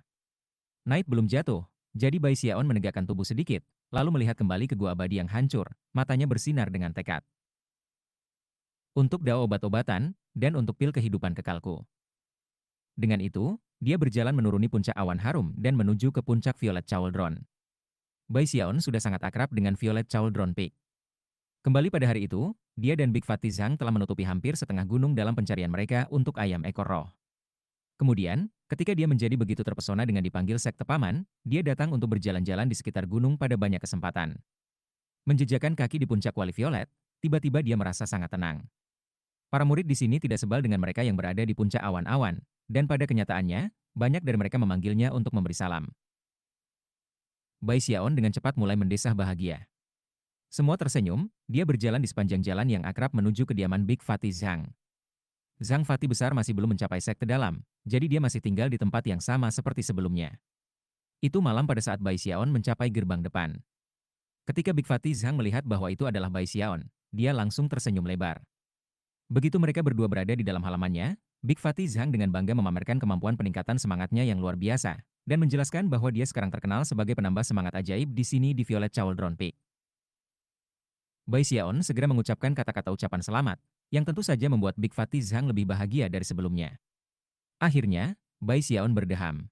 Night belum jatuh, jadi Bai Xiaon menegakkan tubuh sedikit, lalu melihat kembali ke gua abadi yang hancur, matanya bersinar dengan tekad. Untuk dao obat-obatan, dan untuk pil kehidupan kekalku. Dengan itu, dia berjalan menuruni puncak awan harum dan menuju ke puncak Violet Cauldron. Bai Xiaon sudah sangat akrab dengan Violet Cauldron Peak. Kembali pada hari itu, dia dan Big Fatty Zhang telah menutupi hampir setengah gunung dalam pencarian mereka untuk ayam ekor roh. Kemudian, ketika dia menjadi begitu terpesona dengan dipanggil sekte paman, dia datang untuk berjalan-jalan di sekitar gunung pada banyak kesempatan. Menjejakkan kaki di puncak Wali Violet, tiba-tiba dia merasa sangat tenang. Para murid di sini tidak sebal dengan mereka yang berada di puncak awan-awan, dan pada kenyataannya, banyak dari mereka memanggilnya untuk memberi salam. Bai Xiaon dengan cepat mulai mendesah bahagia. Semua tersenyum, dia berjalan di sepanjang jalan yang akrab menuju kediaman Big Fatty Zhang. Zhang Fatty besar masih belum mencapai sekte dalam, jadi dia masih tinggal di tempat yang sama seperti sebelumnya. Itu malam pada saat Bai Xiaon mencapai gerbang depan. Ketika Big Fatty Zhang melihat bahwa itu adalah Bai Xiaon, dia langsung tersenyum lebar. Begitu mereka berdua berada di dalam halamannya, Big Fatty Zhang dengan bangga memamerkan kemampuan peningkatan semangatnya yang luar biasa, dan menjelaskan bahwa dia sekarang terkenal sebagai penambah semangat ajaib di sini di Violet Cauldron Peak. Bai Xiaon segera mengucapkan kata-kata ucapan selamat, yang tentu saja membuat Big Fatty Zhang lebih bahagia dari sebelumnya. Akhirnya, Bai Xiaon berdeham.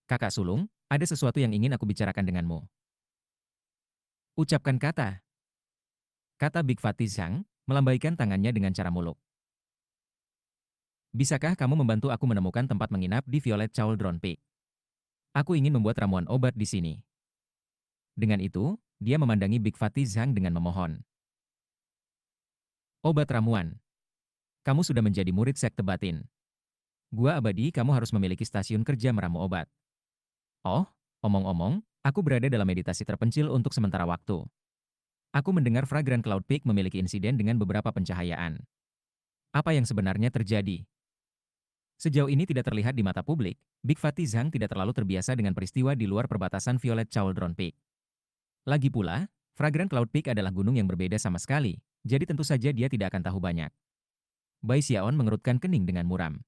Kakak sulung, ada sesuatu yang ingin aku bicarakan denganmu. Ucapkan kata Big Fatty Zhang, melambaikan tangannya dengan cara muluk. Bisakah kamu membantu aku menemukan tempat menginap di Violet Cauldron Peak? Aku ingin membuat ramuan obat di sini. Dengan itu, dia memandangi Big Fatty Zhang dengan memohon. Obat ramuan. Kamu sudah menjadi murid sekte batin. Gua abadi kamu harus memiliki stasiun kerja meramu obat. Oh, omong-omong, aku berada dalam meditasi terpencil untuk sementara waktu. Aku mendengar Fragrant Cloud Peak memiliki insiden dengan beberapa pencahayaan. Apa yang sebenarnya terjadi? Sejauh ini tidak terlihat di mata publik, Big Fatty Zhang tidak terlalu terbiasa dengan peristiwa di luar perbatasan Violet Cauldron Peak. Lagi pula, Fragrant Cloud Peak adalah gunung yang berbeda sama sekali, jadi tentu saja dia tidak akan tahu banyak. Bai Xiaon mengerutkan kening dengan muram.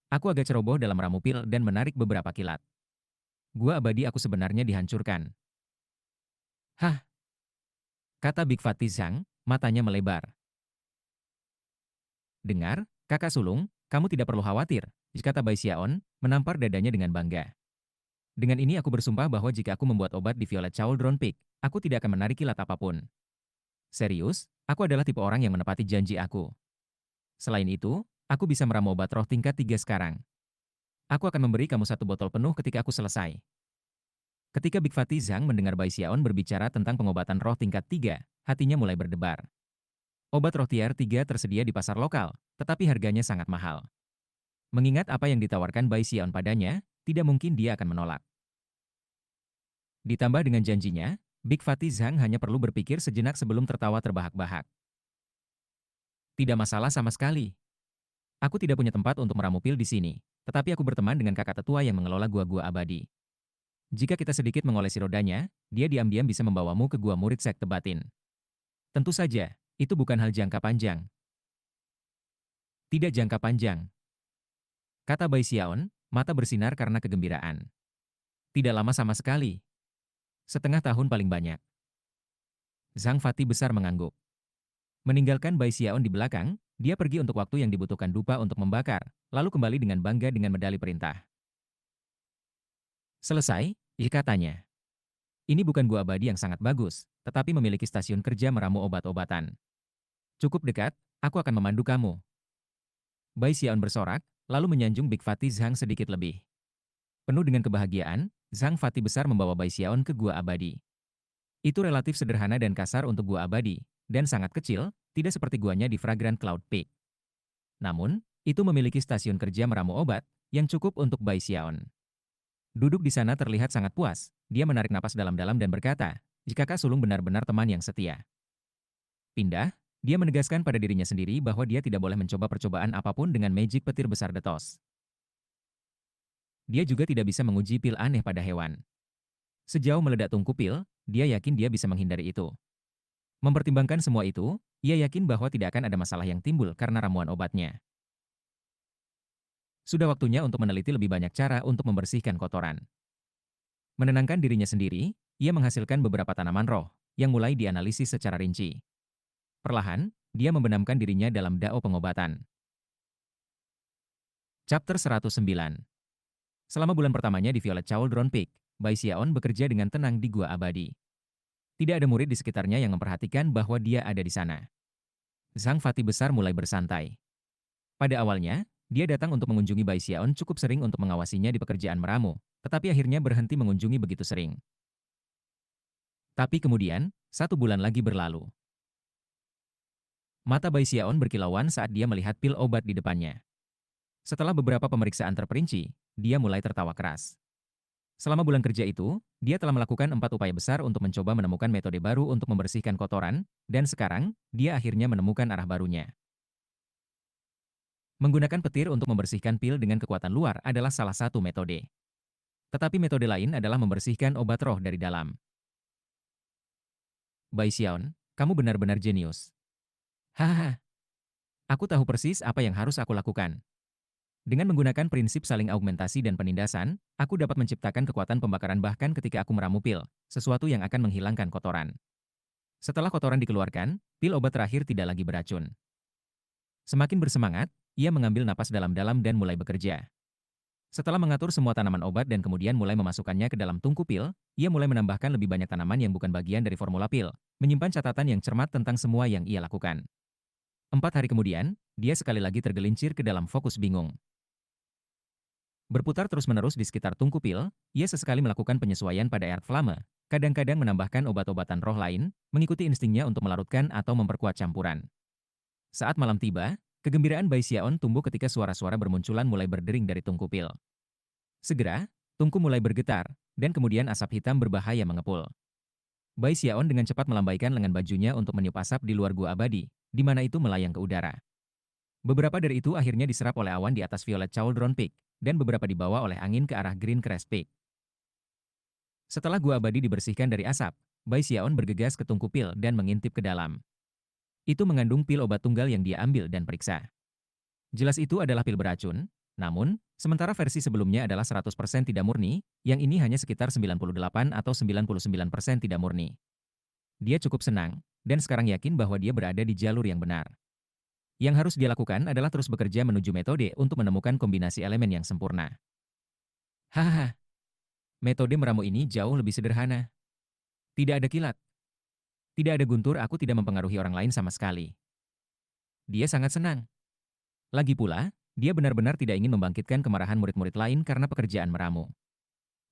Aku agak ceroboh dalam ramu pil dan menarik beberapa kilat. Gua abadi aku sebenarnya dihancurkan. Hah? Kata Big Fatty Zhang, matanya melebar. Dengar, kakak sulung, kamu tidak perlu khawatir, kata Bai Xiaon, menampar dadanya dengan bangga. Dengan ini aku bersumpah bahwa jika aku membuat obat di Violet Cauldron Peak, aku tidak akan menarik kilat apapun. Serius, aku adalah tipe orang yang menepati janji aku. Selain itu, aku bisa meramu obat roh tingkat 3 sekarang. Aku akan memberi kamu satu botol penuh ketika aku selesai. Ketika Big Fatty Zhang mendengar Bai Xiaon berbicara tentang pengobatan roh tingkat 3, hatinya mulai berdebar. Obat roh tier 3 tersedia di pasar lokal, tetapi harganya sangat mahal. Mengingat apa yang ditawarkan Bai Xiaon padanya, tidak mungkin dia akan menolak. Ditambah dengan janjinya, Big Fatty Zhang hanya perlu berpikir sejenak sebelum tertawa terbahak-bahak. Tidak masalah sama sekali. Aku tidak punya tempat untuk meramu pil di sini, tetapi aku berteman dengan kakak tetua yang mengelola gua-gua abadi. Jika kita sedikit mengolesi rodanya, dia diam-diam bisa membawamu ke gua murid sekte batin. Tentu saja, itu bukan hal jangka panjang. Tidak jangka panjang, kata Bai Xiaon, mata bersinar karena kegembiraan. Tidak lama sama sekali. Setengah tahun paling banyak. Zhang Fati besar mengangguk. Meninggalkan Bai Xiaon di belakang, dia pergi untuk waktu yang dibutuhkan dupa untuk membakar, lalu kembali dengan bangga dengan medali perintah. Selesai, katanya. Ini bukan gua abadi yang sangat bagus, tetapi memiliki stasiun kerja meramu obat-obatan. Cukup dekat, aku akan memandu kamu. Bai Xiaon bersorak, lalu menyanjung Big Fatty Zhang sedikit lebih. Penuh dengan kebahagiaan, Zhang Fati besar membawa Bai Xiaon ke gua abadi. Itu relatif sederhana dan kasar untuk gua abadi, dan sangat kecil, tidak seperti guanya di Fragrant Cloud Peak. Namun, itu memiliki stasiun kerja meramu obat, yang cukup untuk Bai Xiaon. Duduk di sana terlihat sangat puas, dia menarik napas dalam-dalam dan berkata, jika Kak Sulung benar-benar teman yang setia. Pindah, dia menegaskan pada dirinya sendiri bahwa dia tidak boleh mencoba percobaan apapun dengan magic petir besar detos. Dia juga tidak bisa menguji pil aneh pada hewan. Sejauh meledak tungku pil, dia yakin dia bisa menghindari itu. Mempertimbangkan semua itu, ia yakin bahwa tidak akan ada masalah yang timbul karena ramuan obatnya. Sudah waktunya untuk meneliti lebih banyak cara untuk membersihkan kotoran. Menenangkan dirinya sendiri, ia menghasilkan beberapa tanaman roh, yang mulai dianalisis secara rinci. Perlahan, dia membenamkan dirinya dalam dao pengobatan. Chapter 109. Selama bulan pertamanya di Violet Cauldron Peak, Bai Xiaon bekerja dengan tenang di Gua Abadi. Tidak ada murid di sekitarnya yang memperhatikan bahwa dia ada di sana. Zhang Fati besar mulai bersantai. Pada awalnya, dia datang untuk mengunjungi Bai Xiaon cukup sering untuk mengawasinya di pekerjaan meramu, tetapi akhirnya berhenti mengunjungi begitu sering. Tapi kemudian, 1 bulan lagi berlalu. Mata Bai Xiaon berkilauan saat dia melihat pil obat di depannya. Setelah beberapa pemeriksaan terperinci, dia mulai tertawa keras. Selama bulan kerja itu, dia telah melakukan 4 upaya besar untuk mencoba menemukan metode baru untuk membersihkan kotoran, dan sekarang, dia akhirnya menemukan arah barunya. Menggunakan petir untuk membersihkan pil dengan kekuatan luar adalah salah satu metode. Tetapi metode lain adalah membersihkan obat roh dari dalam. Bai Xiaon, kamu benar-benar jenius. Hahaha, aku tahu persis apa yang harus aku lakukan. Dengan menggunakan prinsip saling augmentasi dan penindasan, aku dapat menciptakan kekuatan pembakaran bahkan ketika aku meramu pil, sesuatu yang akan menghilangkan kotoran. Setelah kotoran dikeluarkan, pil obat terakhir tidak lagi beracun. Semakin bersemangat, ia mengambil napas dalam-dalam dan mulai bekerja. Setelah mengatur semua tanaman obat dan kemudian mulai memasukkannya ke dalam tungku pil, ia mulai menambahkan lebih banyak tanaman yang bukan bagian dari formula pil, menyimpan catatan yang cermat tentang semua yang ia lakukan. 4 hari kemudian, dia sekali lagi tergelincir ke dalam fokus bingung. Berputar terus-menerus di sekitar tungku pil, ia sesekali melakukan penyesuaian pada air flame, kadang-kadang menambahkan obat-obatan roh lain, mengikuti instingnya untuk melarutkan atau memperkuat campuran. Saat malam tiba, kegembiraan Bai Xiaon tumbuh ketika suara-suara bermunculan mulai berdering dari tungku pil. Segera, tungku mulai bergetar, dan kemudian asap hitam berbahaya mengepul. Bai Xiaon dengan cepat melambaikan lengan bajunya untuk meniup asap di luar gua abadi, di mana itu melayang ke udara. Beberapa dari itu akhirnya diserap oleh awan di atas Violet Cauldron Peak, dan beberapa dibawa oleh angin ke arah Green Crest Peak. Setelah gua abadi dibersihkan dari asap, Bai Xiaon bergegas ke tungku pil dan mengintip ke dalam. Itu mengandung pil obat tunggal yang dia ambil dan periksa. Jelas itu adalah pil beracun, namun, sementara versi sebelumnya adalah 100% tidak murni, yang ini hanya sekitar 98 atau 99% tidak murni. Dia cukup senang, dan sekarang yakin bahwa dia berada di jalur yang benar. Yang harus dia lakukan adalah terus bekerja menuju metode untuk menemukan kombinasi elemen yang sempurna. Hahaha, metode meramu ini jauh lebih sederhana. Tidak ada kilat. Tidak ada guntur, aku tidak mempengaruhi orang lain sama sekali. Dia sangat senang. Lagi pula, dia benar-benar tidak ingin membangkitkan kemarahan murid-murid lain karena pekerjaan meramu.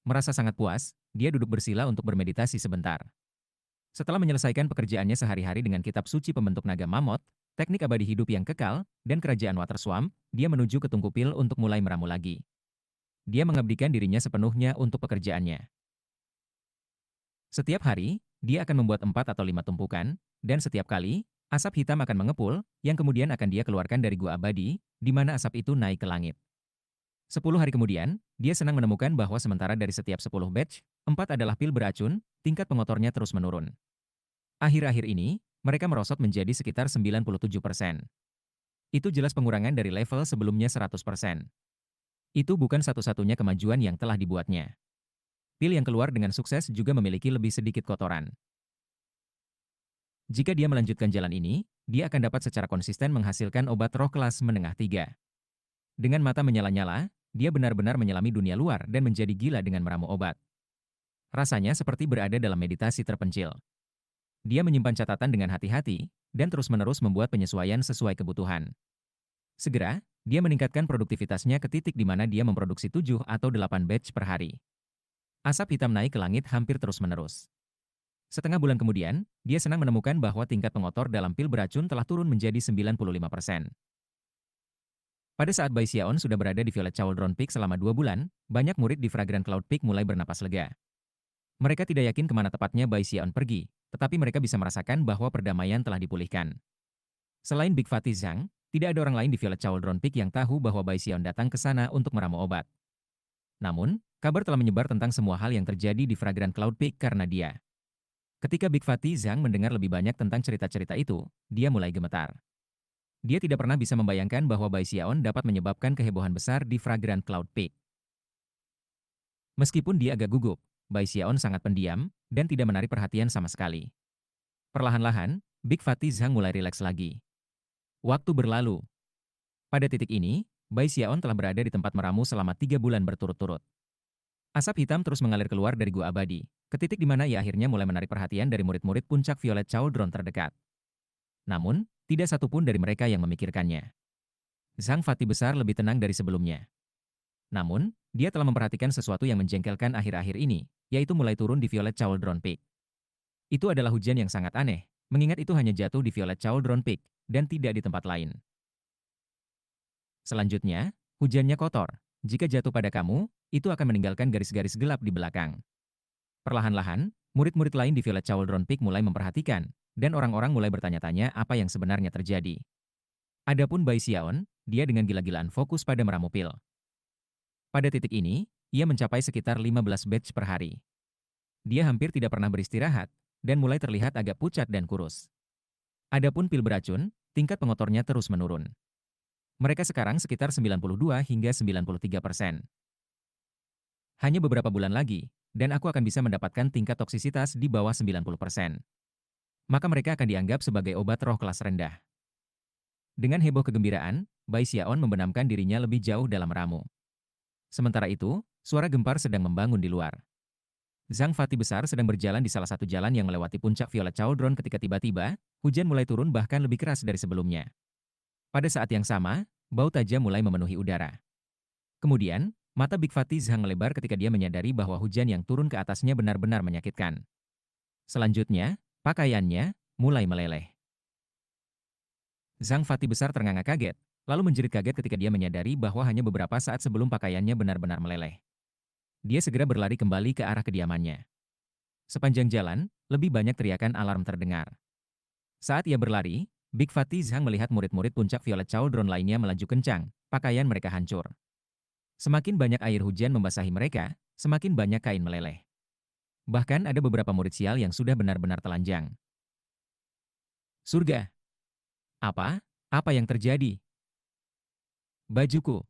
Merasa sangat puas, dia duduk bersila untuk bermeditasi sebentar. Setelah menyelesaikan pekerjaannya sehari-hari dengan kitab suci pembentuk naga mammoth, teknik abadi hidup yang kekal, dan kerajaan Waterswamp, dia menuju ke tungku pil untuk mulai meramu lagi. Dia mengabdikan dirinya sepenuhnya untuk pekerjaannya. Setiap hari, dia akan membuat 4 atau 5 tumpukan, dan setiap kali, asap hitam akan mengepul, yang kemudian akan dia keluarkan dari gua abadi, di mana asap itu naik ke langit. 10 hari kemudian, dia senang menemukan bahwa sementara dari setiap 10 batch, 4 adalah pil beracun, tingkat pengotornya terus menurun. Akhir-akhir ini, mereka merosot menjadi sekitar 97%. Itu jelas pengurangan dari level sebelumnya 100%. Itu bukan satu-satunya kemajuan yang telah dibuatnya. Pil yang keluar dengan sukses juga memiliki lebih sedikit kotoran. Jika dia melanjutkan jalan ini, dia akan dapat secara konsisten menghasilkan obat roh kelas menengah 3. Dengan mata menyala-nyala, dia benar-benar menyelami dunia luar dan menjadi gila dengan meramu obat. Rasanya seperti berada dalam meditasi terpencil. Dia menyimpan catatan dengan hati-hati, dan terus-menerus membuat penyesuaian sesuai kebutuhan. Segera, dia meningkatkan produktivitasnya ke titik di mana dia memproduksi 7 atau 8 batch per hari. Asap hitam naik ke langit hampir terus-menerus. Setengah bulan kemudian, dia senang menemukan bahwa tingkat pengotor dalam pil beracun telah turun menjadi 95%. Pada saat Bai Xiaon sudah berada di Violet Cauldron Peak selama 2 bulan, banyak murid di Fragrant Cloud Peak mulai bernapas lega. Mereka tidak yakin kemana tepatnya Bai Xiaon pergi, tetapi mereka bisa merasakan bahwa perdamaian telah dipulihkan. Selain Big Fatty Zhang, tidak ada orang lain di Violet Cauldron Peak yang tahu bahwa Bai Xiaon datang ke sana untuk meramu obat. Namun, kabar telah menyebar tentang semua hal yang terjadi di Fragrant Cloud Peak karena dia. Ketika Big Fatty Zhang mendengar lebih banyak tentang cerita-cerita itu, dia mulai gemetar. Dia tidak pernah bisa membayangkan bahwa Bai Xiaon dapat menyebabkan kehebohan besar di Fragrant Cloud Peak. Meskipun dia agak gugup, Bai Xiaon sangat pendiam dan tidak menarik perhatian sama sekali. Perlahan-lahan, Big Fatty Zhang mulai rileks lagi. Waktu berlalu. Pada titik ini, Bai Xiaon telah berada di tempat meramu selama 3 bulan berturut-turut. Asap hitam terus mengalir keluar dari gua abadi, ke titik di mana ia akhirnya mulai menarik perhatian dari murid-murid puncak Violet Cauldron terdekat. Namun, tidak satupun dari mereka yang memikirkannya. Zhang Fati besar lebih tenang dari sebelumnya. Namun, dia telah memperhatikan sesuatu yang menjengkelkan akhir-akhir ini, yaitu mulai turun di Violet Cauldron Peak. Itu adalah hujan yang sangat aneh, mengingat itu hanya jatuh di Violet Cauldron Peak, dan tidak di tempat lain. Selanjutnya, hujannya kotor. Jika jatuh pada kamu, itu akan meninggalkan garis-garis gelap di belakang. Perlahan-lahan, murid-murid lain di Violet Cauldron Peak mulai memperhatikan, dan orang-orang mulai bertanya-tanya apa yang sebenarnya terjadi. Adapun Bai Xiaon, dia dengan gila-gilaan fokus pada meramu pil. Pada titik ini, ia mencapai sekitar 15 batch per hari. Dia hampir tidak pernah beristirahat, dan mulai terlihat agak pucat dan kurus. Adapun pil beracun, tingkat pengotornya terus menurun. Mereka sekarang sekitar 92 hingga 93%. Hanya beberapa bulan lagi, dan aku akan bisa mendapatkan tingkat toksisitas di bawah 90%. Maka mereka akan dianggap sebagai obat roh kelas rendah. Dengan heboh kegembiraan, Bai Xiaon membenamkan dirinya lebih jauh dalam ramu. Sementara itu, suara gempar sedang membangun di luar. Zhang Fati besar sedang berjalan di salah satu jalan yang melewati puncak Violet Cauldron ketika tiba-tiba, hujan mulai turun bahkan lebih keras dari sebelumnya. Pada saat yang sama, bau tajam mulai memenuhi udara. Kemudian, mata Big Fatty Zhang melebar ketika dia menyadari bahwa hujan yang turun ke atasnya benar-benar menyakitkan. Selanjutnya, pakaiannya mulai meleleh. Zhang Fati besar ternganga kaget, lalu menjerit kaget ketika dia menyadari bahwa hanya beberapa saat sebelum pakaiannya benar-benar meleleh. Dia segera berlari kembali ke arah kediamannya. Sepanjang jalan, lebih banyak teriakan alarm terdengar. Saat ia berlari, Big Fatty Zhang melihat murid-murid puncak Violet Cauldron lainnya melaju kencang, pakaian mereka hancur. Semakin banyak air hujan membasahi mereka, semakin banyak kain meleleh. Bahkan ada beberapa murid sial yang sudah benar-benar telanjang. Surga! Apa? Apa yang terjadi? Bajuku!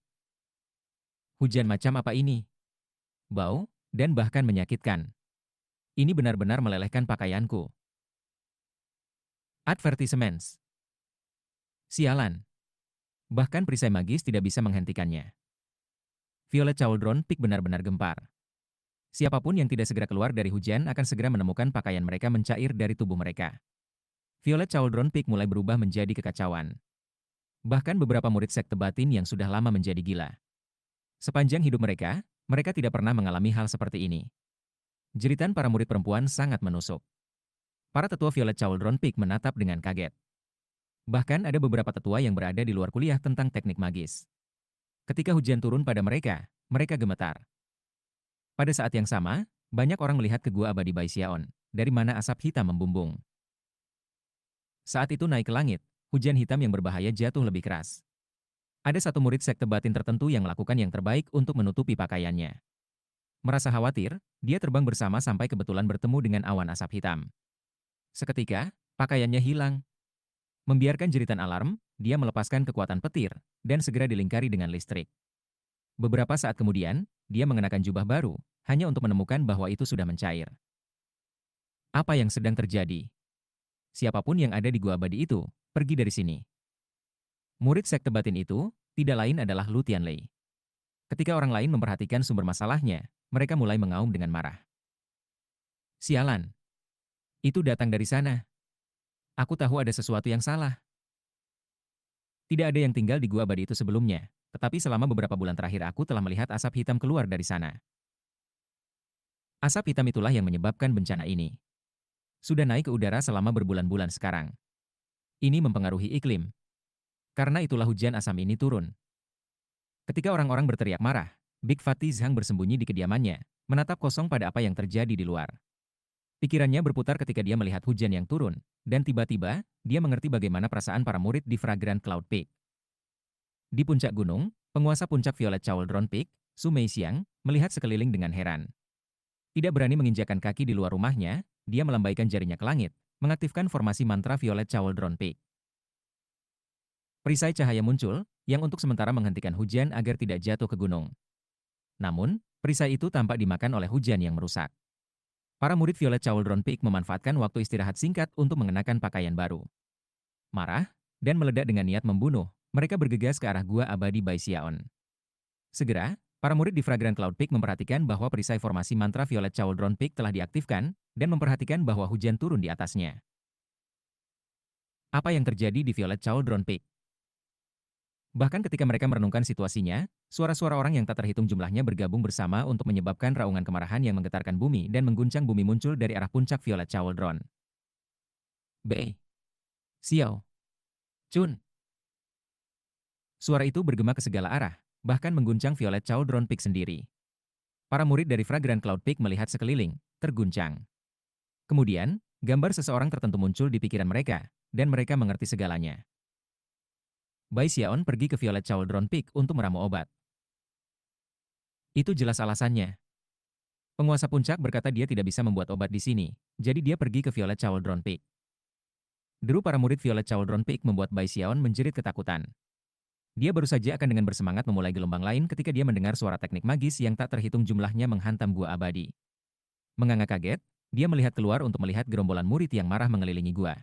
Hujan macam apa ini? Bau, dan bahkan menyakitkan. Ini benar-benar melelehkan pakaianku. Advertisements. Sialan. Bahkan perisai magis tidak bisa menghentikannya. Violet Cauldron Peak benar-benar gempar. Siapapun yang tidak segera keluar dari hujan akan segera menemukan pakaian mereka mencair dari tubuh mereka. Violet Cauldron Peak mulai berubah menjadi kekacauan. Bahkan beberapa murid sekte batin yang sudah lama menjadi gila. Sepanjang hidup mereka, mereka tidak pernah mengalami hal seperti ini. Jeritan para murid perempuan sangat menusuk. Para tetua Violet Cauldron Peak menatap dengan kaget. Bahkan ada beberapa tetua yang berada di luar kuliah tentang teknik magis. Ketika hujan turun pada mereka, mereka gemetar. Pada saat yang sama, banyak orang melihat ke gua abadi Bai Xiaon, dari mana asap hitam membumbung. Saat itu naik ke langit, hujan hitam yang berbahaya jatuh lebih keras. Ada satu murid sekte batin tertentu yang melakukan yang terbaik untuk menutupi pakaiannya. Merasa khawatir, dia terbang bersama sampai kebetulan bertemu dengan awan asap hitam. Seketika, pakaiannya hilang. Membiarkan jeritan alarm, dia melepaskan kekuatan petir, dan segera dilingkari dengan listrik. Beberapa saat kemudian, dia mengenakan jubah baru, hanya untuk menemukan bahwa itu sudah mencair. Apa yang sedang terjadi? Siapapun yang ada di gua abadi itu, pergi dari sini. Murid sekte batin itu, tidak lain adalah Lu Tianlei. Ketika orang lain memperhatikan sumber masalahnya, mereka mulai mengaum dengan marah. Sialan, itu datang dari sana. Aku tahu ada sesuatu yang salah. Tidak ada yang tinggal di gua abadi itu sebelumnya, tetapi selama beberapa bulan terakhir aku telah melihat asap hitam keluar dari sana. Asap hitam itulah yang menyebabkan bencana ini. Sudah naik ke udara selama berbulan-bulan sekarang. Ini mempengaruhi iklim. Karena itulah hujan asam ini turun. Ketika orang-orang berteriak marah, Big Fatty Zhang bersembunyi di kediamannya, menatap kosong pada apa yang terjadi di luar. Pikirannya berputar ketika dia melihat hujan yang turun, dan tiba-tiba, dia mengerti bagaimana perasaan para murid di Fragrant Cloud Peak. Di puncak gunung, penguasa puncak Violet Cauldron Peak, Su Meixiang, melihat sekeliling dengan heran. Tidak berani menginjakan kaki di luar rumahnya, dia melambaikan jarinya ke langit, mengaktifkan formasi mantra Violet Cauldron Peak. Perisai cahaya muncul, yang untuk sementara menghentikan hujan agar tidak jatuh ke gunung. Namun, perisai itu tampak dimakan oleh hujan yang merusak. Para murid Violet Cauldron Peak memanfaatkan waktu istirahat singkat untuk mengenakan pakaian baru. Marah, dan meledak dengan niat membunuh, mereka bergegas ke arah gua abadi Bai Xiaon. Segera, para murid di Fragrant Cloud Peak memperhatikan bahwa perisai formasi mantra Violet Cauldron Peak telah diaktifkan, dan memperhatikan bahwa hujan turun di atasnya. Apa yang terjadi di Violet Cauldron Peak? Bahkan ketika mereka merenungkan situasinya, suara-suara orang yang tak terhitung jumlahnya bergabung bersama untuk menyebabkan raungan kemarahan yang menggetarkan bumi dan mengguncang bumi muncul dari arah puncak Violet Cauldron. Bei, Xiao, Chun. Suara itu bergema ke segala arah, bahkan mengguncang Violet Cauldron Peak sendiri. Para murid dari Fragrant Cloud Peak melihat sekeliling, terguncang. Kemudian, gambar seseorang tertentu muncul di pikiran mereka, dan mereka mengerti segalanya. Bai Xiaon pergi ke Violet Cauldron Peak untuk meramu obat. Itu jelas alasannya. Penguasa puncak berkata dia tidak bisa membuat obat di sini, jadi dia pergi ke Violet Cauldron Peak. Deru para murid Violet Cauldron Peak membuat Bai Xiaon menjerit ketakutan. Dia baru saja akan dengan bersemangat memulai gelombang lain ketika dia mendengar suara teknik magis yang tak terhitung jumlahnya menghantam gua abadi. Menganga kaget, dia melihat keluar untuk melihat gerombolan murid yang marah mengelilingi gua.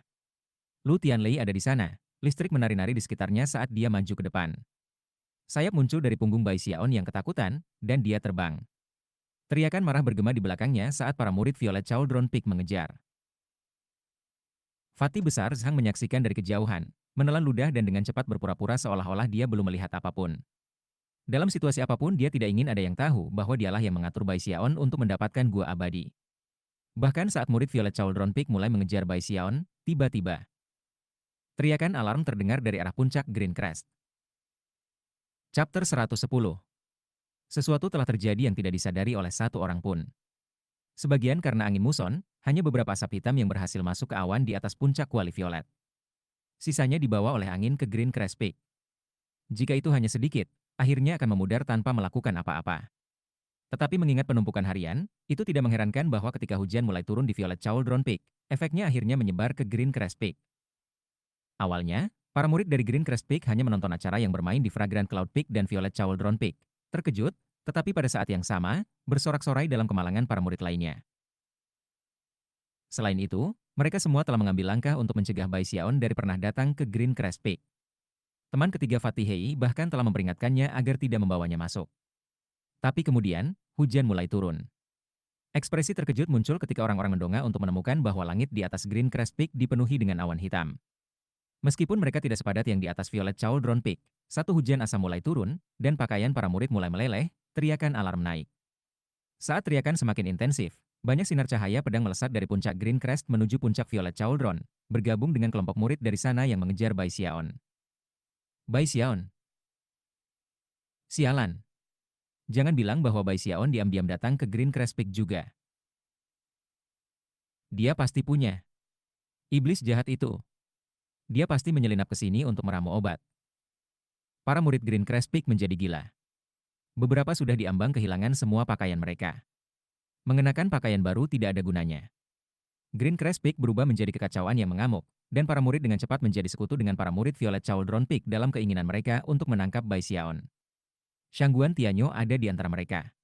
Lu Tianlei ada di sana, listrik menari-nari di sekitarnya saat dia maju ke depan. Sayap muncul dari punggung Bai Xiaon yang ketakutan, dan dia terbang. Teriakan marah bergema di belakangnya saat para murid Violet Cauldron Peak mengejar. Fatih besar Zhang menyaksikan dari kejauhan, menelan ludah dan dengan cepat berpura-pura seolah-olah dia belum melihat apapun. Dalam situasi apapun dia tidak ingin ada yang tahu bahwa dialah yang mengatur Bai Xiaon untuk mendapatkan gua abadi. Bahkan saat murid Violet Cauldron Peak mulai mengejar Bai Xiaon, tiba-tiba teriakan alarm terdengar dari arah puncak Green Crest. Chapter 110. Sesuatu telah terjadi yang tidak disadari oleh satu orang pun. Sebagian karena angin muson, hanya beberapa asap hitam yang berhasil masuk ke awan di atas puncak kuali violet. Sisanya dibawa oleh angin ke Green Crest Peak. Jika itu hanya sedikit, akhirnya akan memudar tanpa melakukan apa-apa. Tetapi mengingat penumpukan harian, itu tidak mengherankan bahwa ketika hujan mulai turun di Violet Cauldron Peak, efeknya akhirnya menyebar ke Green Crest Peak. Awalnya, para murid dari Green Crest Peak hanya menonton acara yang bermain di Fragrant Cloud Peak dan Violet Cauldron Peak. Terkejut, tetapi pada saat yang sama, bersorak-sorai dalam kemalangan para murid lainnya. Selain itu, mereka semua telah mengambil langkah untuk mencegah Bai Xiaon dari pernah datang ke Green Crest Peak. Teman ketiga Fatih Hei bahkan telah memperingatkannya agar tidak membawanya masuk. Tapi kemudian, hujan mulai turun. Ekspresi terkejut muncul ketika orang-orang mendongak untuk menemukan bahwa langit di atas Green Crest Peak dipenuhi dengan awan hitam. Meskipun mereka tidak sepadat yang di atas Violet Cauldron Peak, satu hujan asam mulai turun, dan pakaian para murid mulai meleleh, teriakan alarm naik. Saat teriakan semakin intensif, banyak sinar cahaya pedang melesat dari puncak Green Crest menuju puncak Violet Cauldron, bergabung dengan kelompok murid dari sana yang mengejar Bai Xiaon. Bai Xiaon. Sialan. Jangan bilang bahwa Bai Xiaon diam-diam datang ke Green Crest Peak juga. Dia pasti punya. Iblis jahat itu. Dia pasti menyelinap ke sini untuk meramu obat. Para murid Green Crest Peak menjadi gila. Beberapa sudah diambang kehilangan semua pakaian mereka. Mengenakan pakaian baru tidak ada gunanya. Green Crest Peak berubah menjadi kekacauan yang mengamuk, dan para murid dengan cepat menjadi sekutu dengan para murid Violet Cauldron Peak dalam keinginan mereka untuk menangkap Bai Xiaon. Shangguan Tianyo ada di antara mereka.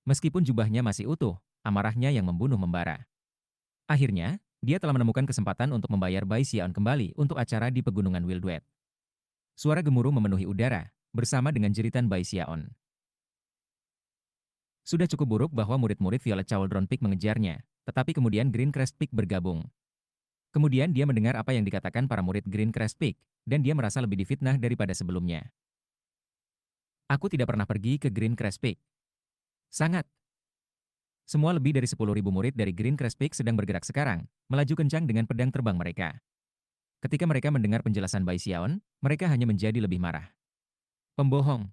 Meskipun jubahnya masih utuh, amarahnya yang membunuh membara. Akhirnya, dia telah menemukan kesempatan untuk membayar Bai Xiaon kembali untuk acara di pegunungan Wildwet. Suara gemuruh memenuhi udara, bersama dengan jeritan Bai Xiaon. Sudah cukup buruk bahwa murid-murid Violet Cauldron Peak mengejarnya, tetapi kemudian Green Crest Peak bergabung. Kemudian dia mendengar apa yang dikatakan para murid Green Crest Peak, dan dia merasa lebih difitnah daripada sebelumnya. Aku tidak pernah pergi ke Green Crest Peak. Sangat. Semua lebih dari 10.000 murid dari Green Crest Peak sedang bergerak sekarang, melaju kencang dengan pedang terbang mereka. Ketika mereka mendengar penjelasan Bai Xiaon, mereka hanya menjadi lebih marah. Pembohong.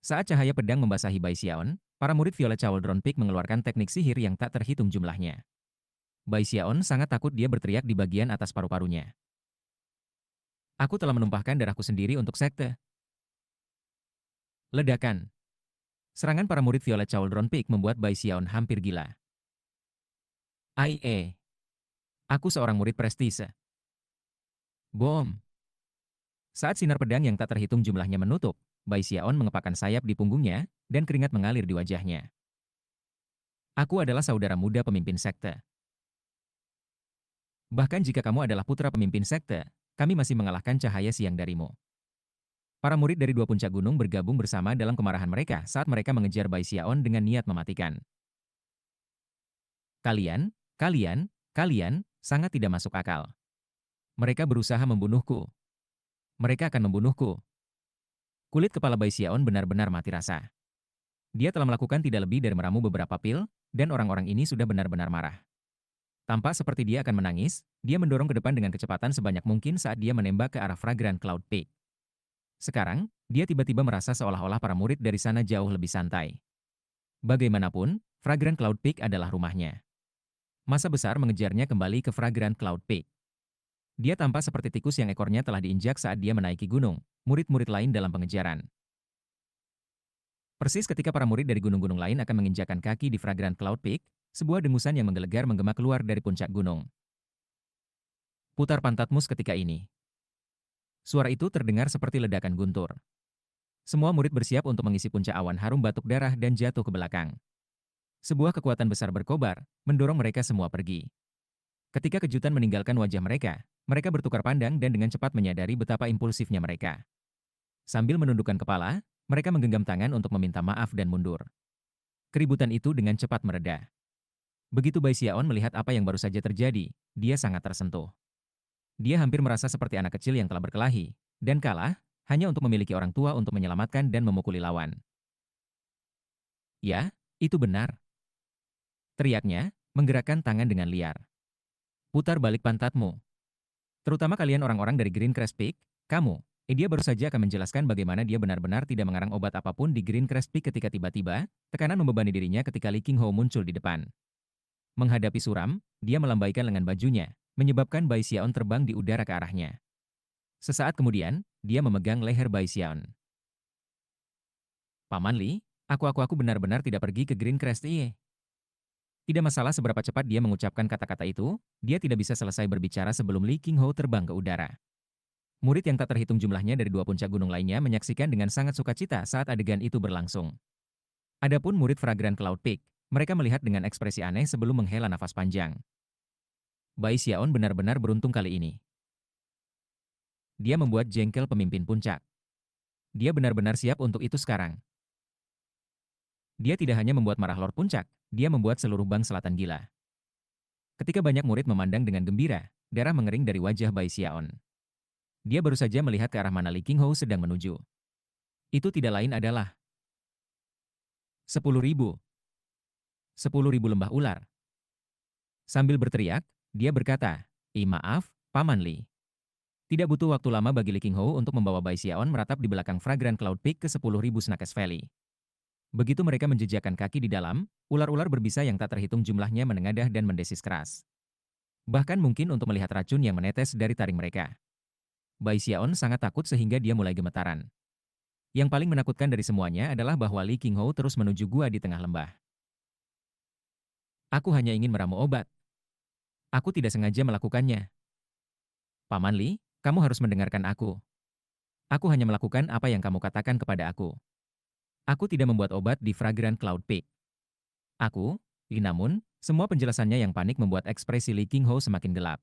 Saat cahaya pedang membasahi Bai Xiaon, para murid Violet Cauldron Peak mengeluarkan teknik sihir yang tak terhitung jumlahnya. Bai Xiaon sangat takut, dia berteriak di bagian atas paru-parunya. Aku telah menumpahkan darahku sendiri untuk sekte. Ledakan. Serangan para murid Violet Cauldron Peak membuat Bai Xiaon hampir gila. Aku seorang murid prestise. Bom. Saat sinar pedang yang tak terhitung jumlahnya menutup, Bai Xiaon mengepakkan sayap di punggungnya, dan keringat mengalir di wajahnya. Aku adalah saudara muda pemimpin sekte. Bahkan jika kamu adalah putra pemimpin sekte, kami masih mengalahkan cahaya siang darimu. Para murid dari dua puncak gunung bergabung bersama dalam kemarahan mereka saat mereka mengejar Bai Xiaon dengan niat mematikan. Kalian sangat tidak masuk akal. Mereka berusaha membunuhku. Mereka akan membunuhku. Kulit kepala Bai Xiaon benar-benar mati rasa. Dia telah melakukan tidak lebih dari meramu beberapa pil, dan orang-orang ini sudah benar-benar marah. Tampak seperti dia akan menangis, dia mendorong ke depan dengan kecepatan sebanyak mungkin saat dia menembak ke arah Fragrant Cloud Peak. Sekarang, dia tiba-tiba merasa seolah-olah para murid dari sana jauh lebih santai. Bagaimanapun, Fragrant Cloud Peak adalah rumahnya. Massa besar mengejarnya kembali ke Fragrant Cloud Peak. Dia tampak seperti tikus yang ekornya telah diinjak saat dia menaiki gunung, murid-murid lain dalam pengejaran. Persis ketika para murid dari gunung-gunung lain akan menginjakkan kaki di Fragrant Cloud Peak, sebuah dengusan yang menggelegar menggema keluar dari puncak gunung. Putar pantatmu seketika ini. Suara itu terdengar seperti ledakan guntur. Semua murid bersiap untuk mengisi puncak awan harum batuk darah dan jatuh ke belakang. Sebuah kekuatan besar berkobar, mendorong mereka semua pergi. Ketika kejutan meninggalkan wajah mereka, mereka bertukar pandang dan dengan cepat menyadari betapa impulsifnya mereka. Sambil menundukkan kepala, mereka menggenggam tangan untuk meminta maaf dan mundur. Keributan itu dengan cepat mereda. Begitu Bai Xiaon melihat apa yang baru saja terjadi, dia sangat tersentuh. Dia hampir merasa seperti anak kecil yang telah berkelahi, dan kalah, hanya untuk memiliki orang tua untuk menyelamatkan dan memukuli lawan. Ya, itu benar. Teriaknya, menggerakkan tangan dengan liar. Putar balik pantatmu. Terutama kalian orang-orang dari Green Crest Peak, kamu. Dia baru saja akan menjelaskan bagaimana dia benar-benar tidak mengarang obat apapun di Green Crest Peak ketika tiba-tiba, tekanan membebani dirinya ketika Li Qingho muncul di depan. Menghadapi suram, dia melambaikan lengan bajunya, menyebabkan Bai Xiaon terbang di udara ke arahnya. Sesaat kemudian, dia memegang leher Bai Xiaon. Paman Li, aku benar-benar tidak pergi ke Green Crest Peak. Tidak masalah seberapa cepat dia mengucapkan kata-kata itu, dia tidak bisa selesai berbicara sebelum Li Qingho terbang ke udara. Murid yang tak terhitung jumlahnya dari dua puncak gunung lainnya menyaksikan dengan sangat sukacita saat adegan itu berlangsung. Adapun murid Fragrant Cloud Peak, mereka melihat dengan ekspresi aneh sebelum menghela nafas panjang. Bai Xiaon benar-benar beruntung kali ini. Dia membuat jengkel pemimpin puncak. Dia benar-benar siap untuk itu sekarang. Dia tidak hanya membuat marah Lord Puncak, dia membuat seluruh Bang Selatan gila. Ketika banyak murid memandang dengan gembira, darah mengering dari wajah Bai Xiaon. Dia baru saja melihat ke arah mana Li Qingho sedang menuju. Itu tidak lain adalah 10.000. 10.000 lembah ular. Sambil berteriak, dia berkata, maaf, Paman Li. Tidak butuh waktu lama bagi Li Qingho untuk membawa Bai Xiaon meratap di belakang Fragrant Cloud Peak ke 10.000 Snakes Valley. Begitu mereka menjejakkan kaki di dalam, ular-ular berbisa yang tak terhitung jumlahnya menengadah dan mendesis keras. Bahkan mungkin untuk melihat racun yang menetes dari taring mereka. Bai Xiaon sangat takut sehingga dia mulai gemetaran. Yang paling menakutkan dari semuanya adalah bahwa Li Qinghou terus menuju gua di tengah lembah. Aku hanya ingin meramu obat. Aku tidak sengaja melakukannya. Paman Li, kamu harus mendengarkan aku. Aku hanya melakukan apa yang kamu katakan kepada aku. Aku tidak membuat obat di Fragrant Cloud Peak. Aku, Li namun, semua penjelasannya yang panik membuat ekspresi Li Qinghou semakin gelap.